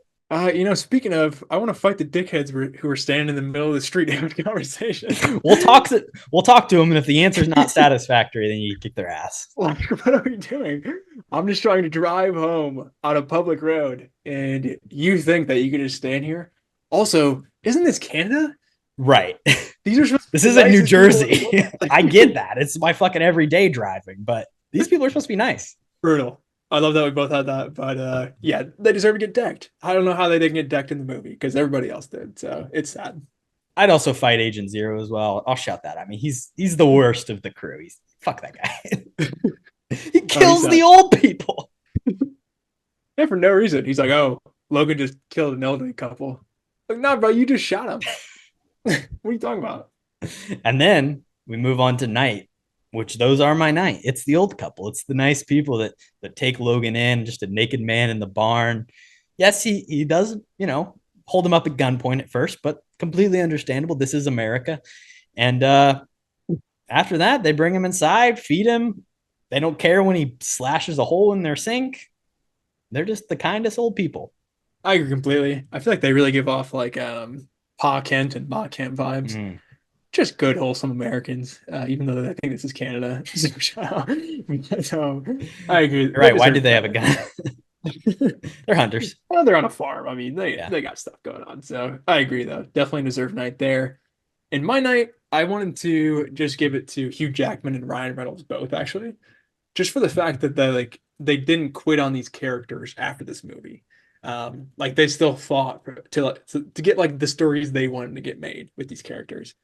Speaking of, I want to fight the dickheads who are standing in the middle of the street having a conversation. We'll talk to them, and if the answer's not satisfactory, then you kick their ass. Like, what are we doing? I'm just trying to drive home on a public road, and you think that you can just stand here? Also, isn't this Canada? Right. This isn't New Jersey. I get that. It's my fucking everyday driving, but these people are supposed to be nice. Brutal. I love that we both had that, but yeah, they deserve to get decked. I don't know how they didn't get decked in the movie because everybody else did, so it's sad. I'd also fight Agent Zero as well. I'll shout that. I mean, he's the worst of the crew. Fuck that guy. He kills the old people. Yeah, for no reason. He's like, "Oh, Logan just killed an elderly couple." Like, nah, bro, you just shot him. What are you talking about? And then we move on to night, which those are my night. It's the old couple. It's the nice people that take Logan in, just a naked man in the barn. Yes, he does, hold him up at gunpoint at first, but completely understandable. This is America. And after that, they bring him inside, feed him. They don't care when he slashes a hole in their sink. They're just the kindest old people. I agree completely. I feel like they really give off like Pa Kent and Ma Kent vibes. Just good, wholesome Americans, even though I think this is Canada. So I agree. Right. Why did they have a gun? They're hunters. Well, they're on a farm. I mean, they got stuff going on. So I agree, though. Definitely deserve night there. In my night, I wanted to just give it to Hugh Jackman and Ryan Reynolds both, actually. Just for the fact that they didn't quit on these characters after this movie. Like they still fought to get like the stories they wanted to get made with these characters.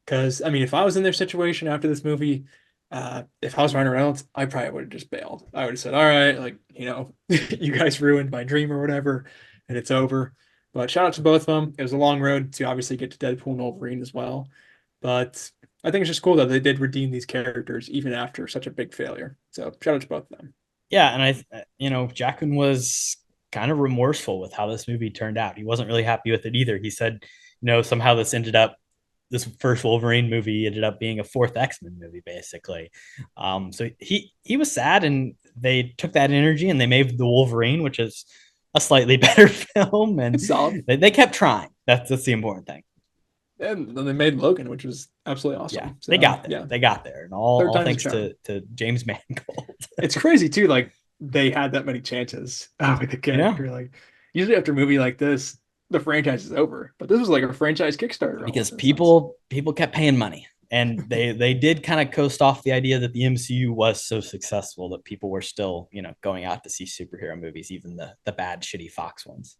Because I mean, if I was in their situation after this movie, if I was Ryan Reynolds, I probably would have just bailed. I would have said, "All right, like you guys ruined my dream or whatever, and it's over." But shout out to both of them. It was a long road to obviously get to Deadpool and Wolverine as well. But I think it's just cool that they did redeem these characters even after such a big failure. So shout out to both of them. Yeah, and Jackman was kind of remorseful with how this movie turned out. He wasn't really happy with it either. He said, somehow this first Wolverine movie ended up being a fourth X-Men movie, basically. So he was sad, and they took that energy and they made the Wolverine, which is a slightly better film, and they kept trying. That's the important thing. And then they made Logan, which was absolutely awesome. Yeah, so, they got there. Yeah. They got there, and all thanks to James Mangold. It's crazy too. Like they had that many chances with the character. Yeah. Like usually after a movie like this, the franchise is over. But this was like a franchise Kickstarter. Because people kept paying money, and they did kind of coast off the idea that the MCU was so successful that people were still going out to see superhero movies, even the bad, shitty Fox ones.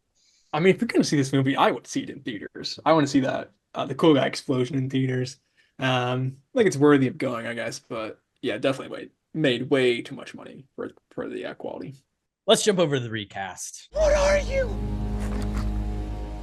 I mean, if you're going to see this movie, I would see it in theaters. I want to see that the cool guy explosion in theaters. Like it's worthy of going, I guess. But yeah, definitely made way too much money for the quality. Let's jump over to the recast. What are you?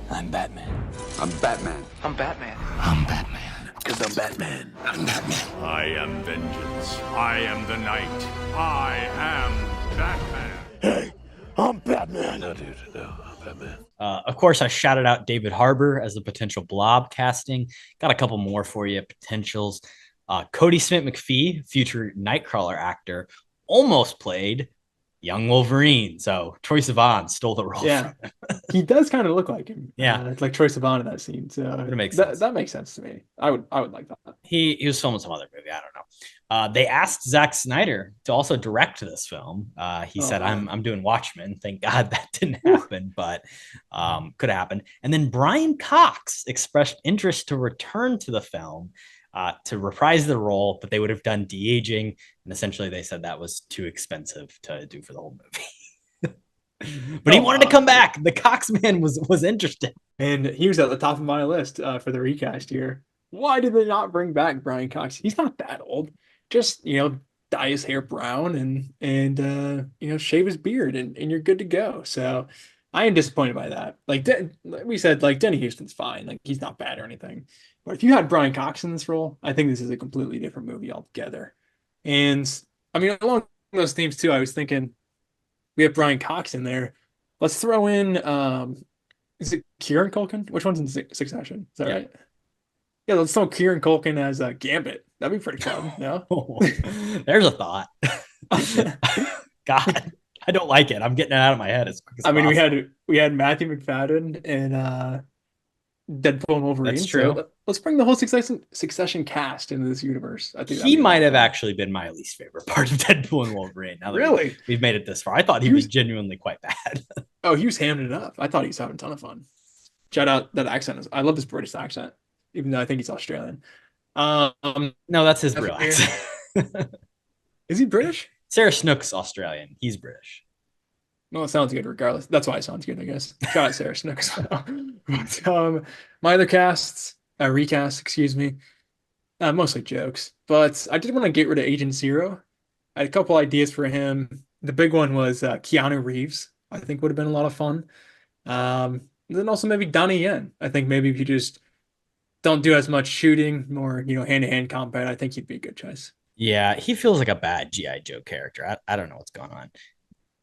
I'm Batman. I'm Batman. I'm Batman. I'm Batman. Because I'm Batman. I'm Batman. I am vengeance. I am the night. I am Batman. Hey, I'm Batman. No, dude, no, I'm Batman. Of course, I shouted out David Harbour as the potential Blob casting. Got a couple more for you, potentials. Cody Smith McPhee, future Nightcrawler actor, almost played young Wolverine. So Troye Sivan stole the role. Yeah, he does kind of look like him. Yeah, it's like Troye Sivan in that scene. So it makes sense. That makes sense to me. I would like that. He was filming some other movie. I don't know. They asked Zack Snyder to also direct this film. He said, "I'm doing Watchmen." Thank God that didn't happen, but could happen. And then Brian Cox expressed interest to return to the film. To reprise the role, but they would have done de-aging, and essentially they said that was too expensive to do for the whole movie. But he wanted to come back. The Cox man was interested, and he was at the top of my list for the recast here. Why did they not bring back Brian Cox? He's not that old. Just dye his hair brown and shave his beard, and you're good to go. So I am disappointed by that. Like we said, like Denny Houston's fine. Like he's not bad or anything. But if you had Brian Cox in this role, I think this is a completely different movie altogether. And I mean, along those themes too, I was thinking we have Brian Cox in there. Let's throw in is it Kieran Culkin? Which one's in Succession? Is that right? Yeah, let's throw Kieran Culkin as Gambit. That'd be pretty fun. No, there's a thought. God, I don't like it. I'm getting it out of my head as quick as possible. we had Matthew McFadden and Deadpool and Wolverine. That's true. So let's bring the whole Succession cast into this universe. I think he might have actually been my least favorite part of Deadpool and Wolverine. Now that really, we've made it this far. I thought he was genuinely quite bad. Oh, he was hamming it up. I thought he was having a ton of fun. Shout out that accent. I love this British accent, even though I think he's Australian. No, that's his real accent. Is he British? Sarah Snook's Australian. He's British. Well, it sounds good regardless. That's why it sounds good, I guess. Shout out Sarah Snook as well. My other recasts, excuse me, mostly jokes. But I did want to get rid of Agent Zero. I had a couple ideas for him. The big one was Keanu Reeves. I think would have been a lot of fun. Then also maybe Donnie Yen. I think maybe if you just don't do as much shooting, more hand-to-hand combat, I think he'd be a good choice. Yeah, he feels like a bad G.I. Joe character. I don't know what's going on.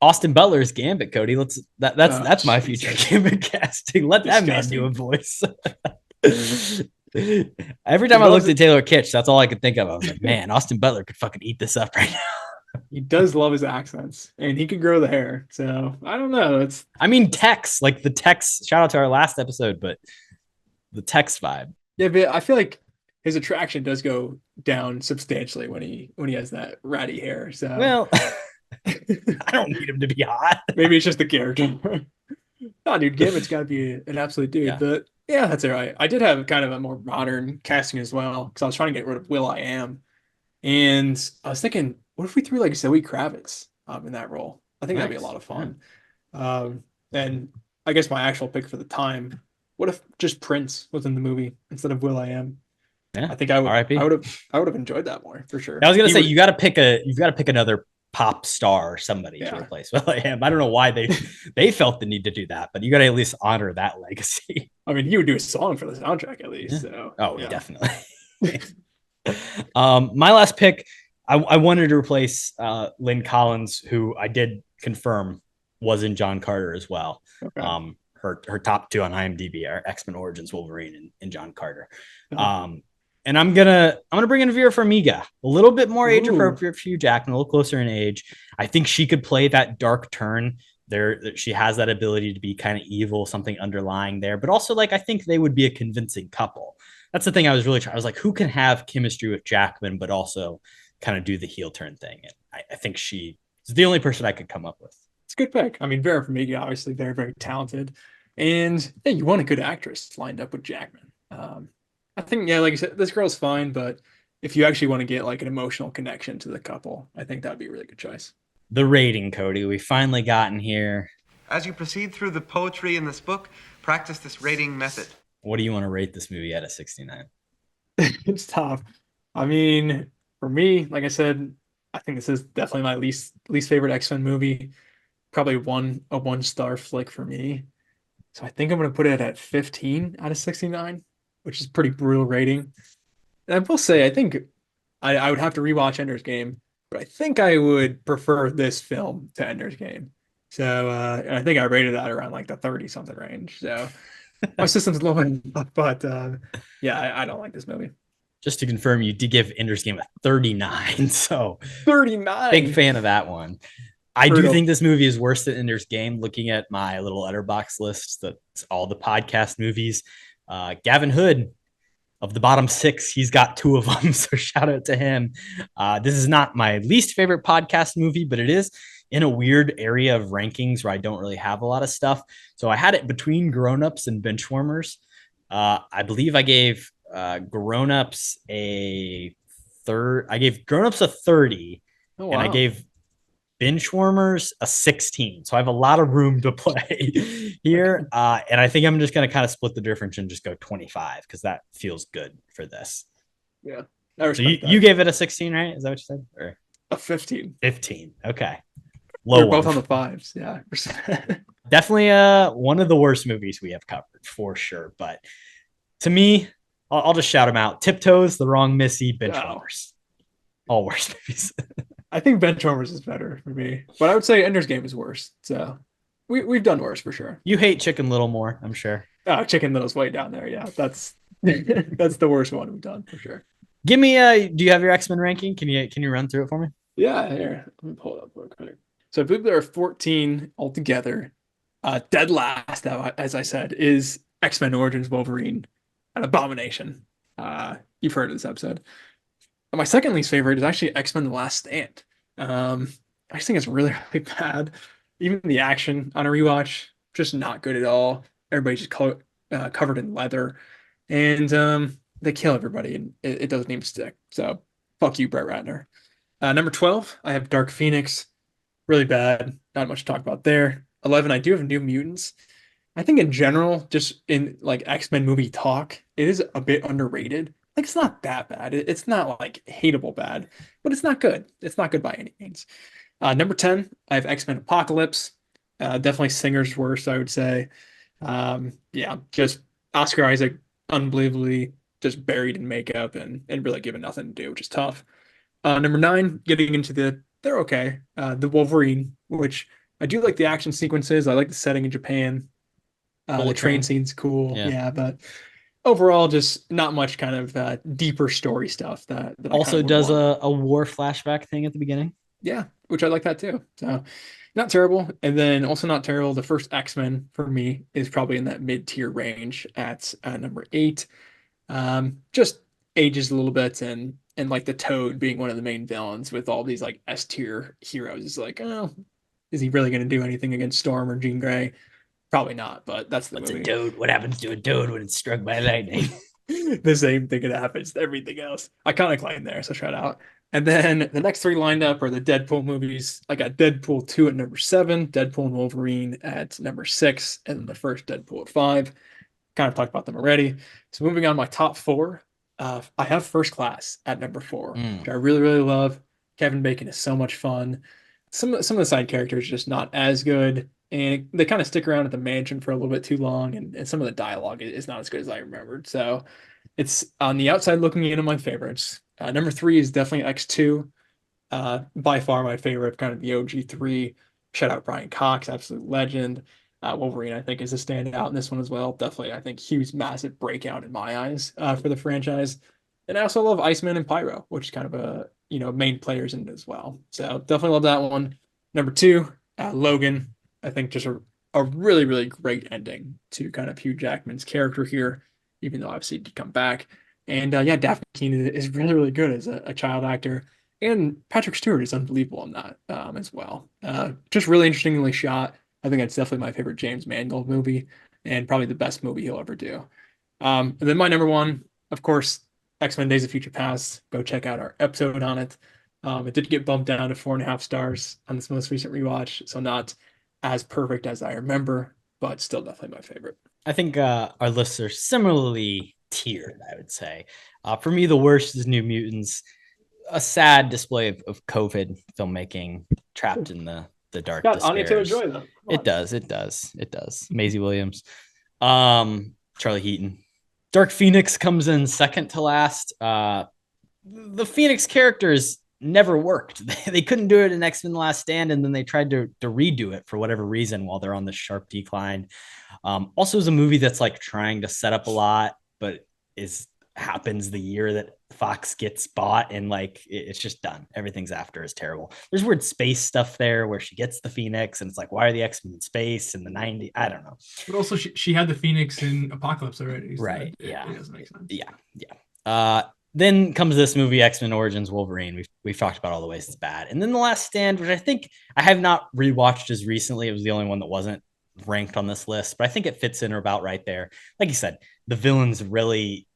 Austin Butler's Gambit, Cody. That's my future Gambit casting. Let that man do a voice. Every time I looked at Taylor Kitsch, that's all I could think of. I was like, man, Austin Butler could fucking eat this up right now. He does love his accents, and he could grow the hair. So I don't know. Tex, like the Tex. Shout out to our last episode, but the Tex vibe. Yeah, but I feel like his attraction does go down substantially when he has that ratty hair. So well. I don't need him to be hot. Maybe it's just the character. No, dude, Gambit's got to be an absolute dude. Yeah. But yeah, that's all right. I did have kind of a more modern casting as well because I was trying to get rid of Will.i.am, and I was thinking, what if we threw like Zoe Kravitz in that role? I think that'd be a lot of fun. And I guess my actual pick for the time, what if just Prince was in the movie instead of Will.i.am? Yeah, I think I would have enjoyed that more for sure. I was gonna say you've got to pick another pop star or somebody to replace Will.i.am. I don't know why they felt the need to do that, but you got to at least honor that legacy. I mean, he would do a song for the soundtrack at least. So definitely. My last pick, I wanted to replace Lynn Collins, who I did confirm was in John Carter as well. Okay. Her top two on IMDb are X-Men Origins Wolverine and John Carter. And I'm gonna bring in Vera Farmiga, a little bit more age appropriate for Hugh Jackman, a little closer in age. I think she could play that dark turn. She has that ability to be kind of evil, something underlying there, but also like I think they would be a convincing couple. That's the thing I was really trying. I was like, who can have chemistry with Jackman, but also kind of do the heel turn thing? And I think she's the only person I could come up with. It's a good pick. I mean, Vera Farmiga, obviously very, very talented, and you want a good actress lined up with Jackman. I think, like you said, this girl's fine, but if you actually want to get like an emotional connection to the couple, I think that'd be a really good choice. The rating, Cody, we finally gotten here. As you proceed through the poetry in this book, practice this rating method. What do you want to rate this movie out of 69? It's tough. I mean, for me, like I said, I think this is definitely my least favorite X-Men movie. Probably a 1-star flick for me. So I think I'm gonna put it at 15 out of 69, which is pretty brutal rating. And I will say, I think I would have to rewatch Ender's Game, but I think I would prefer this film to Ender's Game. So and I think I rated that around like the 30 something range. So my system's low enough, but yeah, I don't like this movie. Just to confirm, you did give Ender's Game a 39, so 39. big fan of that one. I do Brutal. think this movie is worse than Ender's Game. Looking at my little Letterboxd list, that's all the podcast movies. Gavin Hood of the bottom 6, he's got 2 of them, so shout out to him. This is not my least favorite podcast movie, but it is in a weird area of rankings where I don't really have a lot of stuff. So I had it between Grown Ups and Benchwarmers. I believe I gave Grown Ups a third. I gave Grown Ups a 30, Oh, and I wow. gave Benchwarmers a 16. So I have a lot of room to play here. And I think I'm just going to kind of split the difference and just go 25 because that feels good for this. Yeah. So you gave it a 16, right? Is that what you said? Or a 15. 15. Okay. We're Low both one. on the 5s. Yeah. Definitely one of the worst movies we have covered for sure. But to me, I'll just shout them out. Tiptoes, The Wrong Missy, Benchwarmers. All worst movies. I think Benchwarmers is better for me, but I would say Ender's Game is worse. So we've done worse for sure. You hate Chicken Little more, I'm sure. Oh, Chicken Little's way down there. Yeah, that's that's the worst one we've done for sure. Give me do you have your X-Men ranking? Can you run through it for me? Yeah, here. Let me pull it up real quick. So I believe there are 14 altogether. Dead last, as I said, is X-Men Origins Wolverine, an abomination. You've heard of this episode. My second least favorite is actually X-Men The Last Stand. I just think it's really, really bad. Even the action on a rewatch, just not good at all. Everybody's just covered in leather. And they kill everybody, and it doesn't even stick. So, fuck you, Brett Ratner. Number 12, I have Dark Phoenix. Really bad. Not much to talk about there. 11, I do have New Mutants. I think in general, just in like X-Men movie talk, it is a bit underrated. Like, it's not that bad. It's not like hateable bad, but it's not good. It's not good by any means. Number 10, I have X-Men Apocalypse. Definitely Singer's worst, I would say. Yeah, just Oscar Isaac unbelievably just buried in makeup and really given nothing to do, which is tough. Number 9, getting into they're okay. The Wolverine, which I do like the action sequences. I like the setting in Japan. The train scene's cool. Yeah, but overall, just not much kind of deeper story stuff that also does a war flashback thing at the beginning. Yeah, which I like that too. So not terrible. And then also not terrible. The first X-Men for me is probably in that mid-tier range at number 8. Just ages a little bit and like the Toad being one of the main villains with all these like S-tier heroes is like, oh, is he really going to do anything against Storm or Jean Grey? Probably not, but that's the movie. A Toad? What happens to a Toad when it's struck by lightning? The same thing that happens to everything else. Iconic line there, so shout out. And then the next 3 lined up are the Deadpool movies. I got Deadpool 2 at number 7, Deadpool and Wolverine at number 6, and then the first Deadpool at 5. Kind of talked about them already. So moving on, my top 4, I have First Class at number 4, which I really, really love. Kevin Bacon is so much fun. Some of the side characters are just not as good, and they kind of stick around at the mansion for a little bit too long, and some of the dialogue is not as good as I remembered. So it's on the outside looking in of my favorites. Number 3 is definitely X2. By far my favorite, kind of the OG 3. Shout out Brian Cox, absolute legend. Wolverine, I think, is a standout in this one as well. Definitely, I think Hugh's massive breakout in my eyes for the franchise. And I also love Iceman and Pyro, which is kind of a main players in it as well. So definitely love that one. Number 2, Logan. I think just a really, really great ending to kind of Hugh Jackman's character here, even though obviously he did come back. And yeah, Daphne Keane is really, really good as a child actor. And Patrick Stewart is unbelievable in that as well. Just really interestingly shot. I think that's definitely my favorite James Mangold movie and probably the best movie he'll ever do. And then my number 1, of course, X-Men Days of Future Past. Go check out our episode on it. It did get bumped down to 4.5 stars on this most recent rewatch, so not as perfect as I remember, but still definitely my favorite. I think our lists are similarly tiered, I would say. For me, the worst is New Mutants. A sad display of COVID filmmaking trapped in the dark Got Anya despairs. Taylor-Joy though. It does. Maisie Williams. Charlie Heaton. Dark Phoenix comes in second to last. The Phoenix characters never worked. They couldn't do it in X-Men Last Stand, and then they tried to redo it for whatever reason while they're on this sharp decline. Also is a movie that's like trying to set up a lot, but happens the year that Fox gets bought, and like it's just done. Everything's after is terrible. There's weird space stuff there where she gets the Phoenix, and it's like, why are the X-Men in space in the 90s? I don't know. But also, she had the Phoenix in Apocalypse already. So right. It doesn't make sense. Yeah. Then comes this movie, X-Men Origins Wolverine. We've talked about all the ways it's bad. And then The Last Stand, which I think I have not rewatched as recently. It was the only one that wasn't ranked on this list, but I think it fits in or about right there. Like you said, the villains really,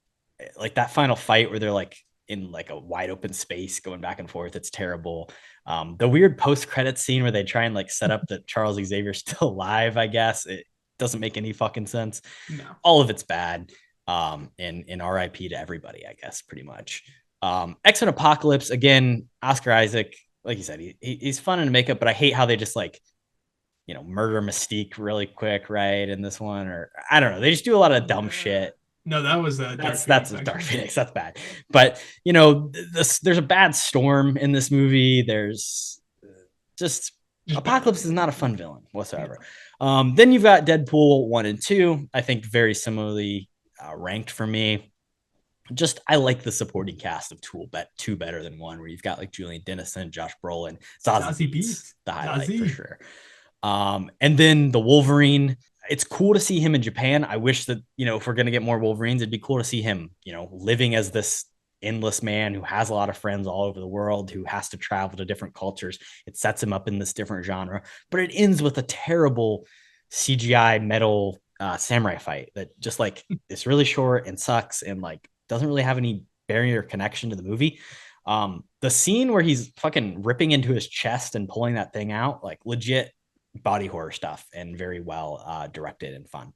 like that final fight where they're like in like a wide open space going back and forth. It's terrible. The weird post-credit scene where they try and like set up that Charles Xavier's still alive, I guess. It doesn't make any fucking sense. No. All of it's bad. And RIP to everybody, I guess, pretty much. X-Men Apocalypse, again, Oscar Isaac, like you said, he's fun in makeup, but I hate how they just like, murder Mystique really quick, right? In this one, or I don't know, they just do a lot of dumb shit. No, that was that's Dark Phoenix. That's bad. But there's a bad storm in this movie. There's just Apocalypse is not a fun villain whatsoever. Then you've got Deadpool 1 and 2. I think very similarly ranked for me. Just I like the supporting cast of two better than one, where you've got like Julian Dennison, Josh Brolin, Zazie Beetz, the highlight for sure. And then the Wolverine. It's cool to see him in Japan. I wish that, if we're going to get more Wolverines, it'd be cool to see him, living as this endless man who has a lot of friends all over the world, who has to travel to different cultures. It sets him up in this different genre, but it ends with a terrible CGI metal samurai fight that just like it's really short and sucks and like doesn't really have any bearing or connection to the movie. The scene where he's fucking ripping into his chest and pulling that thing out, like legit body horror stuff, and very well directed and fun.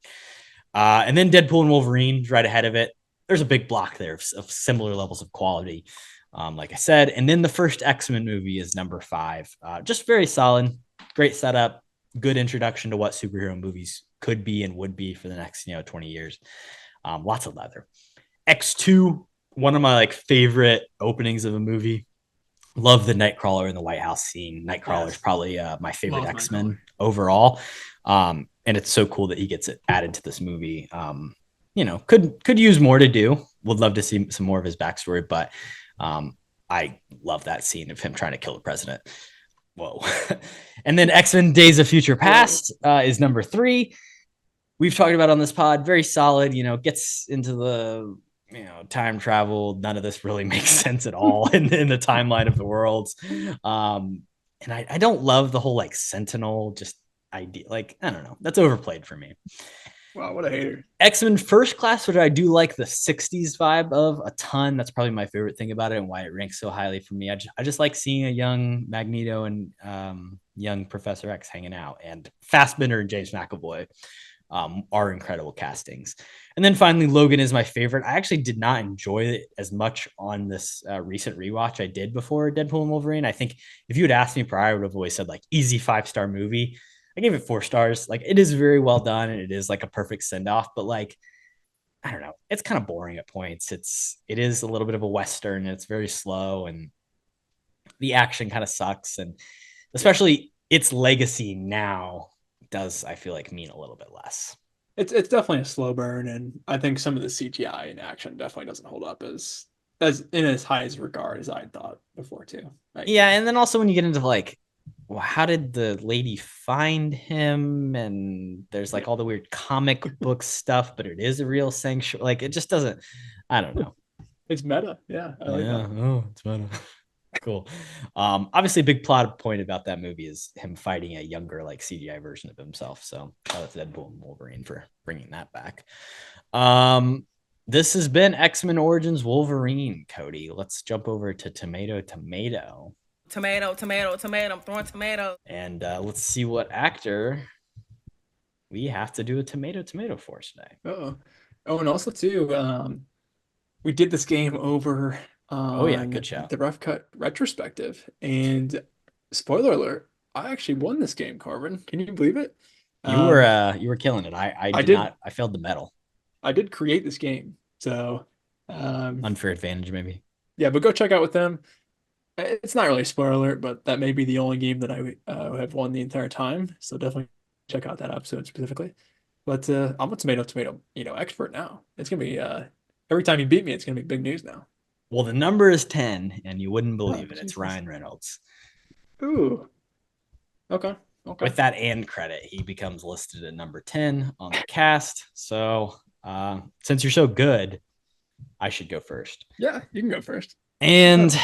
And then Deadpool and Wolverine right ahead of it. There's a big block there of similar levels of quality, like I said. And then the first X-Men movie is number 5. Just very solid, great setup, good introduction to what superhero movies could be and would be for the next 20 years. Lots of leather. X2, one of my like favorite openings of a movie. Love the Nightcrawler in the White House scene. Nightcrawler is probably my favorite X-Men overall. And it's so cool that he gets it added to this movie. Could use more to do. Would love to see some more of his backstory, but I love that scene of him trying to kill the president. Whoa. And then X-Men Days of Future Past is number 3. We've talked about on this pod, very solid, gets into the time travel. None of this really makes sense at all in the timeline of the worlds. And I don't love the whole like Sentinel just idea. Like, I don't know. That's overplayed for me. Wow, what a hater. X-Men First Class, which I do like the 60s vibe of a ton. That's probably my favorite thing about it and why it ranks so highly for me. I just like seeing a young Magneto and young Professor X hanging out, and Fassbender and James McAvoy are incredible castings. And then finally, Logan is my favorite. I actually did not enjoy it as much on this recent rewatch I did before Deadpool and Wolverine. I think if you had asked me prior, I would have always said like easy 5-star movie. I gave it 4 stars. Like, it is very well done, and it is like a perfect send off, but like, I don't know, it's kind of boring at points. It is a little bit of a Western, and it's very slow, and the action kind of sucks. And especially its legacy now does, I feel like, mean a little bit less. It's definitely a slow burn, and I think some of the CGI in action definitely doesn't hold up as in as high as regard as I thought before too. Like, yeah, and then also when you get into like, well, how did the lady find him? And there's like all the weird comic book stuff, but it is a real sanctuary. Like, it just doesn't. I don't know. It's meta. Yeah. I like that. Oh, it's meta. Cool. Obviously, a big plot point about that movie is him fighting a younger, like CGI version of himself. So shout out to Deadpool and Wolverine for bringing that back. This has been X-Men Origins Wolverine. Kody, let's jump over to Tomato. Tomato, tomato, tomato. I'm throwing tomato. And let's see what actor we have to do a tomato for today. Oh, and also too, we did this game over on good show. the Rough Cut retrospective, and spoiler alert, I actually won this game, Korbin. Can you believe it? You were killing it. I did not. I failed the medal. I did create this game, so unfair advantage maybe. Yeah, but go check out with them. It's not really a spoiler alert, but that may be the only game that I have won the entire time. So definitely check out that episode specifically. But I'm a tomato, expert now. It's gonna be every time you beat me, it's gonna be big news now. Well, the number is 10, and you wouldn't believe it. It's Ryan Reynolds. Ooh. Okay. With that and credit, he becomes listed at number 10 on the cast. So since you're so good, I should go first. Yeah, you can go first. And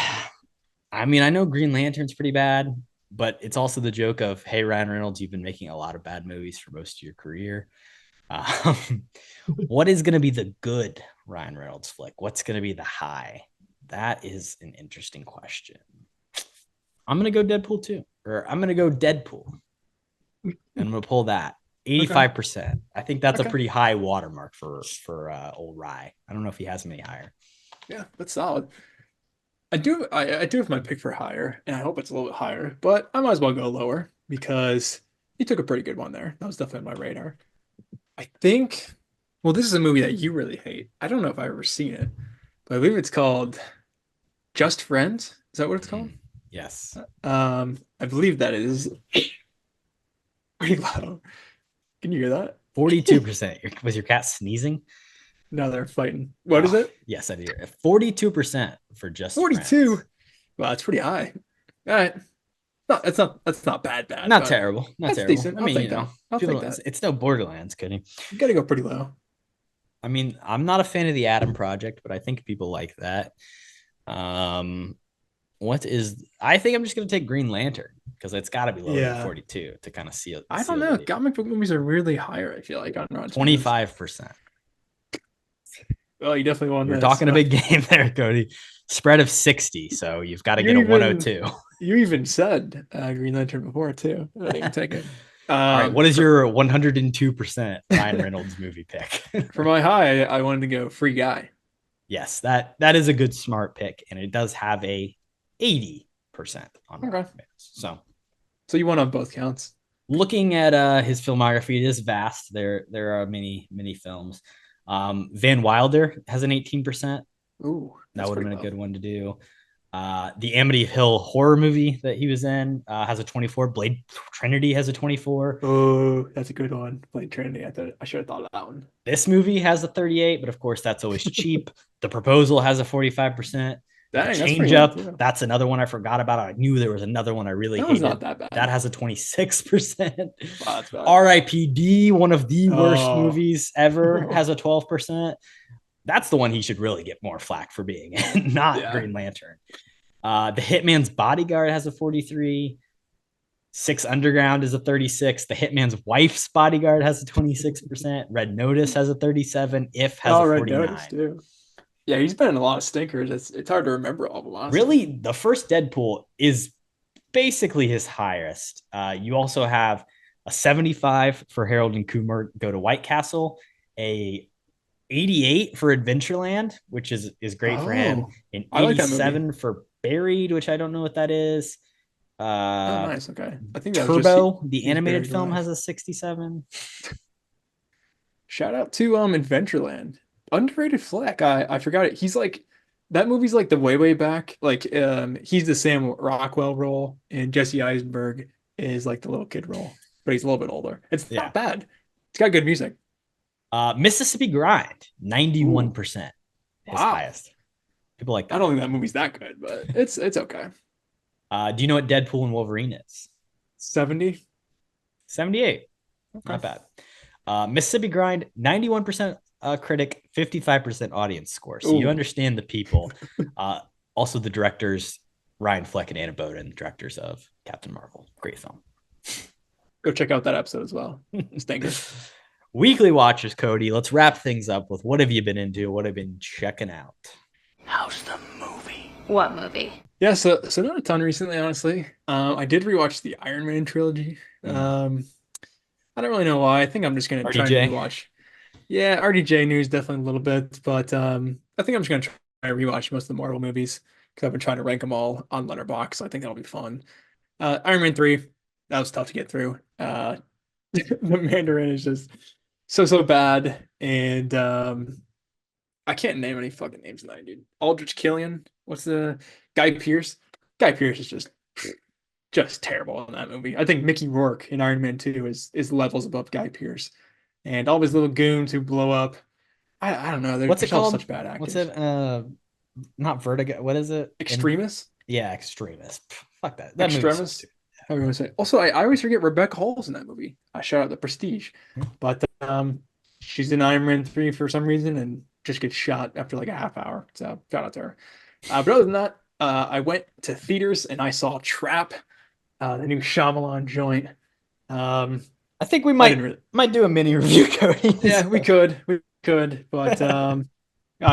I mean, I know Green Lantern's pretty bad, but it's also the joke of, hey, Ryan Reynolds, you've been making a lot of bad movies for most of your career. What is going to be the good Ryan Reynolds flick? What's going to be the high? That is an interesting question. I'm going to go Deadpool 2, or I'm going to go Deadpool. And I'm going to pull that 85%. Okay. I think that's a pretty high watermark for old Rye. I don't know if he has any higher. Yeah, that's solid. I do have my pick for higher, and I hope it's a little bit higher, but I might as well go lower because he took a pretty good one there. That was definitely on my radar. I think, well, this is a movie that you really hate. I don't know if I've ever seen it, but I believe it's called Just Friends. Is that what it's called? Yes. I believe that is pretty low. Can you hear that? 42%. Was your cat sneezing? No, they're fighting. What is it? Yes, I do. 42% for Just 42. Friends. Wow, that's pretty high. All right. No, that's not bad. Not terrible. Not terrible. Decent. I mean, I'll take that. It's no Borderlands, Kody. You gotta go pretty low. I mean, I'm not a fan of the Adam Project, but I think people like that. I think I'm just gonna take Green Lantern because it's got to be lower than 42 to kind of see it. I don't know. Comic book movies are weirdly higher. I feel like on Rotten 25%. Oh, you definitely won. We're talking a big game there, Kody. Spread of 60, so you've got to get a 102. You even said Green Lantern before too. I didn't even take it. All right, what is your 102% Ryan Reynolds movie pick? For my high, I wanted to go Free Guy. Yes, that is a good smart pick, and it does have a 80% on Rotten Tomatoes. So you won on both counts. Looking at his filmography, it is vast. There are many films. Van Wilder has an 18%. Ooh, that would have been a good one to do. The Amityville horror movie that he was in has a 24. Blade Trinity has a 24. Oh, that's a good one. Blade Trinity. I should have thought of that one. This movie has a 38, but of course that's always cheap. The Proposal has a 45%. Change Up. That's another one I forgot about. I knew there was another one I really hated. Not that bad. That has a 26%. Wow, that's bad. R.I.P.D., one of the worst movies ever, has a 12%. That's the one he should really get more flack for being in, not Green Lantern. The Hitman's Bodyguard has a 43. Six Underground is a 36. The Hitman's Wife's Bodyguard has a 26%. Red Notice has a 37. If has a 49. Red Notice too. Yeah, he's been in a lot of stinkers. It's hard to remember all of them. Honestly. Really, the first Deadpool is basically his highest. You also have a 75 for Harold and Kumar Go to White Castle, a 88 for Adventureland, which is great for him, an 87 for Buried, which I don't know what that is. Nice. Okay, I think Turbo, the animated film, has a 67. Shout out to Adventureland. Underrated flick. I forgot it. He's like, that movie's like the way back. Like he's the Sam Rockwell role, and Jesse Eisenberg is like the little kid role, but he's a little bit older. It's not bad. It's got good music. Mississippi Grind, 91%. His highest. People like that. I don't think that movie's that good, but it's okay. Do you know what Deadpool and Wolverine is? 70. 78. Okay. Not bad. Mississippi Grind, 91% critic, 55% audience score. So you understand the people. Also the directors, Ryan Fleck and Anna Boden, directors of Captain Marvel. Great film. Go check out that episode as well. Stinker. Weekly watchers, Kody. Let's wrap things up with what have you been into? What have you been checking out? How's the movie? What movie? Yeah, so not a ton recently, honestly. I did rewatch the Iron Man trilogy. I don't really know why. I think I'm just gonna try and RDJ. rewatch. Yeah, RDJ news definitely a little bit, but I think I'm just gonna try and rewatch most of the Marvel movies because I've been trying to rank them all on Letterboxd. So I think that'll be fun. Iron Man 3, that was tough to get through. The Mandarin is just so bad, and I can't name any fucking names tonight, dude. Aldrich Killian, what's the Guy Pearce? Guy Pearce is just terrible in that movie. I think Mickey Rourke in Iron Man 2 is levels above Guy Pearce, and all his little goons who blow up. I don't know. They're What's it all called? such bad actors. What's it? Not Vertigo. What is it? Extremis? Yeah, Extremis. Fuck that. That movie's Extremis. Everyone say. Also, I always forget Rebecca Hall's in that movie. I shout out The Prestige, but she's in Iron Man 3 for some reason and just gets shot after like a half hour. So shout out to her. But other than that, I went to theaters and I saw Trap, the new Shyamalan joint. I think we might do a mini review, Kody. Yeah, we could, but I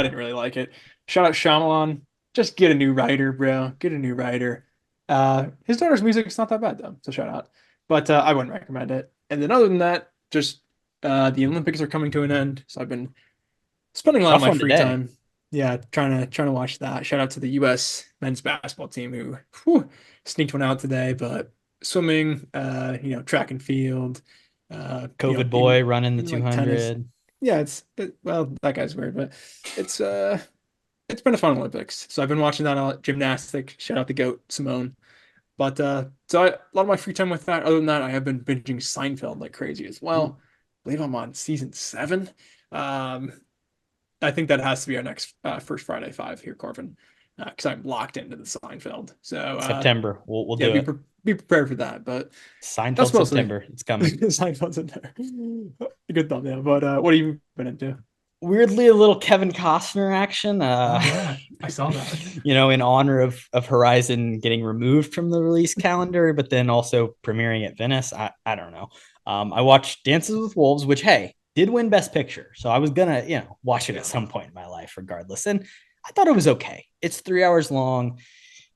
didn't really like it. Shout out Shyamalan. Just get a new writer, bro. Get a new writer. His daughter's music is not that bad though, so shout out. But I wouldn't recommend it. And then other than that, just the Olympics are coming to an end, so I've been spending a lot of my free time. Yeah, trying to watch that. Shout out to the U.S. men's basketball team who sneaked one out today, but swimming, track and field, COVID boy running the 200. Like yeah, well, that guy's weird, but it's been a fun Olympics. So I've been watching that a lot. Gymnastics. Shout out the GOAT, Simone. But a lot of my free time with that. Other than that, I have been binging Seinfeld like crazy as well. I believe I'm on season 7. I think that has to be our next First Friday 5 here, Corbin, because I'm locked into the Seinfeld. So September, we'll do it. Be prepared for that. But Seinfeld September, it's coming. Seinfeld's in there. Good thought, yeah. But what have you been into? Weirdly, a little Kevin Costner action. Yeah, I saw that. In honor of Horizon getting removed from the release calendar, but then also premiering at Venice. I don't know. I watched Dances with Wolves, which did win Best Picture, so I was gonna watch it at some point in my life, regardless. And I thought it was okay. It's 3 hours long.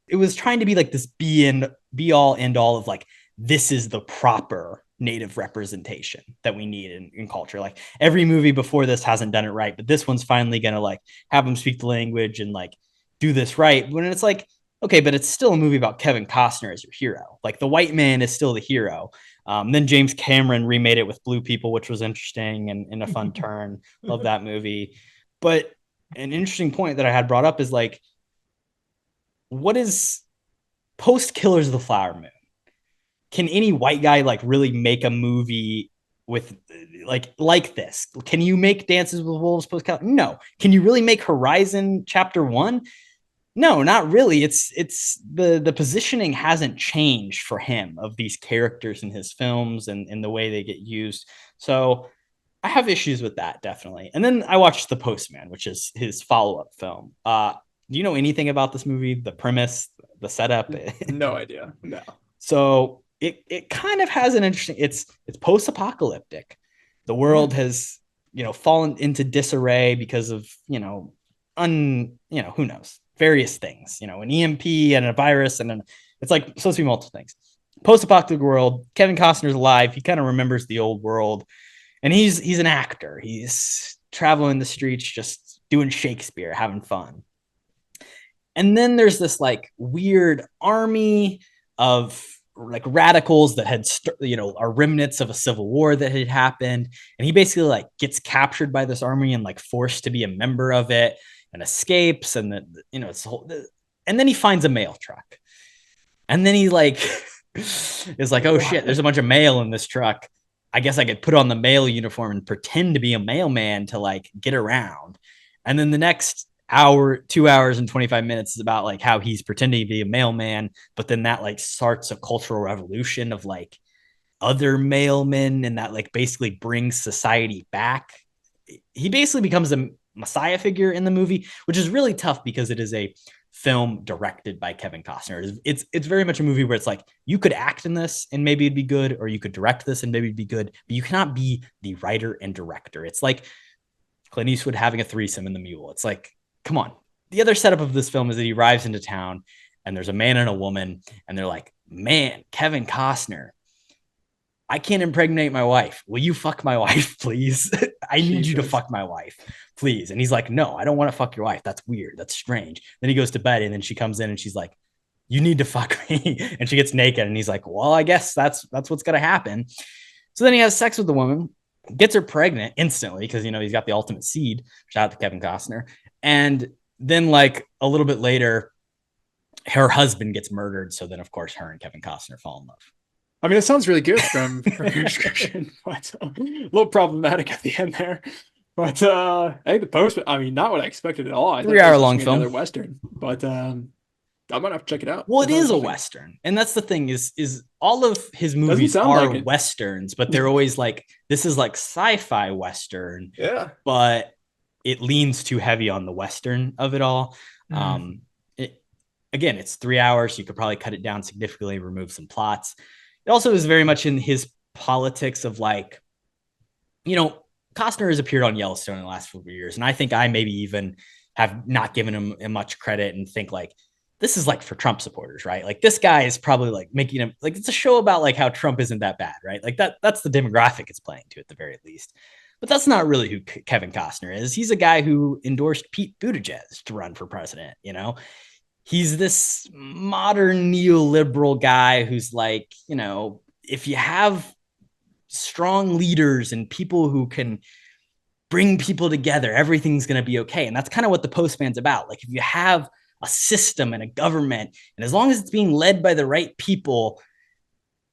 It was trying to be like this be all end all of like, this is the proper Native representation that we need in culture. Like every movie before this hasn't done it right, but this one's finally gonna like have them speak the language and like do this right. When it's like, okay, but it's still a movie about Kevin Costner as your hero. Like the white man is still the hero. Then James Cameron remade it with blue people, which was interesting and a fun turn. Love that movie. But an interesting point that I had brought up is like, what is post Killers of the Flower Moon? Can any white guy like really make a movie with like this? Can you make Dances with Wolves post? No. Can you really make Horizon Chapter 1? No, not really. It's the positioning hasn't changed for him of these characters in his films and the way they get used. So I have issues with that, definitely. And then I watched The Postman, which is his follow-up film. Do you know anything about this movie? The premise, the setup? No idea. No. So it kind of has an interesting, it's post-apocalyptic. The world has, fallen into disarray because of, who knows, various things, an EMP and a virus, and it's like supposed to be multiple things. Post-apocalyptic world, Kevin Costner's alive. He kind of remembers the old world, and he's an actor. He's traveling the streets, just doing Shakespeare, having fun. And then there's this like weird army of like radicals that had, are remnants of a civil war that had happened. And he basically like gets captured by this army and like forced to be a member of it and escapes. And it's and then he finds a mail truck. And then he like is like, oh shit, there's a bunch of mail in this truck. I guess I could put on the mail uniform and pretend to be a mailman to like get around. And then the next 2 hours and 25 minutes is about like how he's pretending to be a mailman, but then that like starts a cultural revolution of like other mailmen, and that like basically brings society back. He basically becomes a messiah figure in the movie, which is really tough because it is a film directed by Kevin Costner. It's very much a movie where it's like, you could act in this and maybe it'd be good, or you could direct this and maybe it'd be good, but you cannot be the writer and director. It's like Clint Eastwood having a threesome in The Mule. It's like, come on, the other setup of this film is that he arrives into town and there's a man and a woman, and they're like, man, Kevin Costner, I can't impregnate my wife. Will you fuck my wife, please? I need you to fuck my wife, please. And he's like, no, I don't want to fuck your wife. That's weird. That's strange. Then he goes to bed, and then she comes in and she's like, you need to fuck me. And she gets naked, and he's like, well, I guess that's what's going to happen. So then he has sex with the woman, gets her pregnant instantly because, you know, he's got the ultimate seed. Shout out to Kevin Costner. And then like a little bit later, her husband gets murdered. So then, of course, her and Kevin Costner fall in love. I mean, it sounds really good from your description, but a little problematic at the end there. But hey, the post, I mean, not what I expected at all. I 3 hour long film. Another Western, but I might have to check it out. Well, it is a Western. And that's the thing is all of his movies are like Westerns, but they're always like, this is like sci-fi Western. Yeah. But it leans too heavy on the Western of it all. Again, it's 3 hours. So you could probably cut it down significantly, remove some plots. It also is very much in his politics of like, you know, Costner has appeared on Yellowstone in the last few years. And I think I maybe even have not given him much credit and think like, this is like for Trump supporters, right? Like this guy is probably like making him like, it's a show about like how Trump isn't that bad, right? Like that's the demographic it's playing to at the very least. But that's not really who Kevin Costner is. He's a guy who endorsed Pete Buttigieg to run for president, you know? He's this modern neoliberal guy who's like, you know, if you have strong leaders and people who can bring people together, everything's going to be okay. And that's kind of what the Postman's about. Like if you have a system and a government, and as long as it's being led by the right people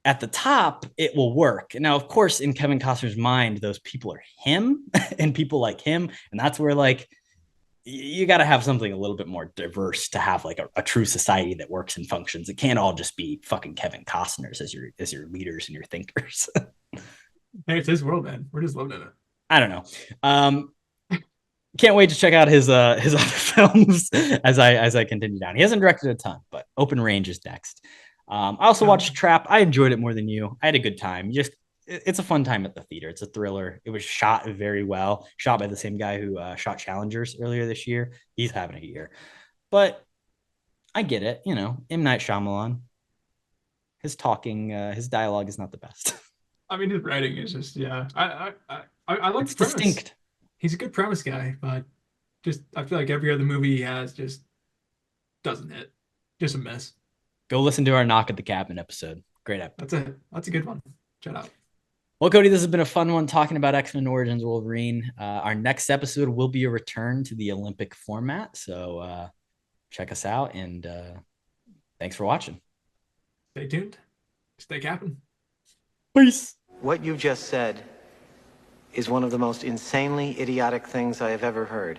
at the top, it will work. And now, of course, in Kevin Costner's mind, those people are him and people like him. And that's where like, you got to have something a little bit more diverse to have like a true society that works and functions. It can't all just be fucking Kevin Costner's as your leaders and your thinkers. Hey, it's his world, man. We're just living in it. I don't know. Can't wait to check out his other films as I continue down. He hasn't directed a ton, but Open Range is next. I also watched Trap. I enjoyed it more than you. I had a good time. It's a fun time at the theater. It's a thriller. It was shot very well. Shot by the same guy who shot Challengers earlier this year. He's having a year. But I get it. You know, M. Night Shyamalan. His dialogue is not the best. I mean, his writing is just, yeah. I like the premise. Distinct. He's a good premise guy, but just I feel like every other movie he has just doesn't hit. Just a mess. Go listen to our Knock at the Cabin episode. Great episode. That's a good one. Shout out. Well, Kody, this has been a fun one talking about X-Men Origins Wolverine. Our next episode will be a return to the Olympic format. So check us out, and thanks for watching. Stay tuned. Stay capping. Peace. What you just said is one of the most insanely idiotic things I have ever heard.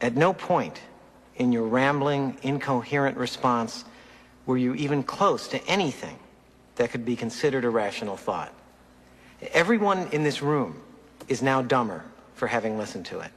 At no point in your rambling, incoherent response were you even close to anything that could be considered a rational thought. Everyone in this room is now dumber for having listened to it.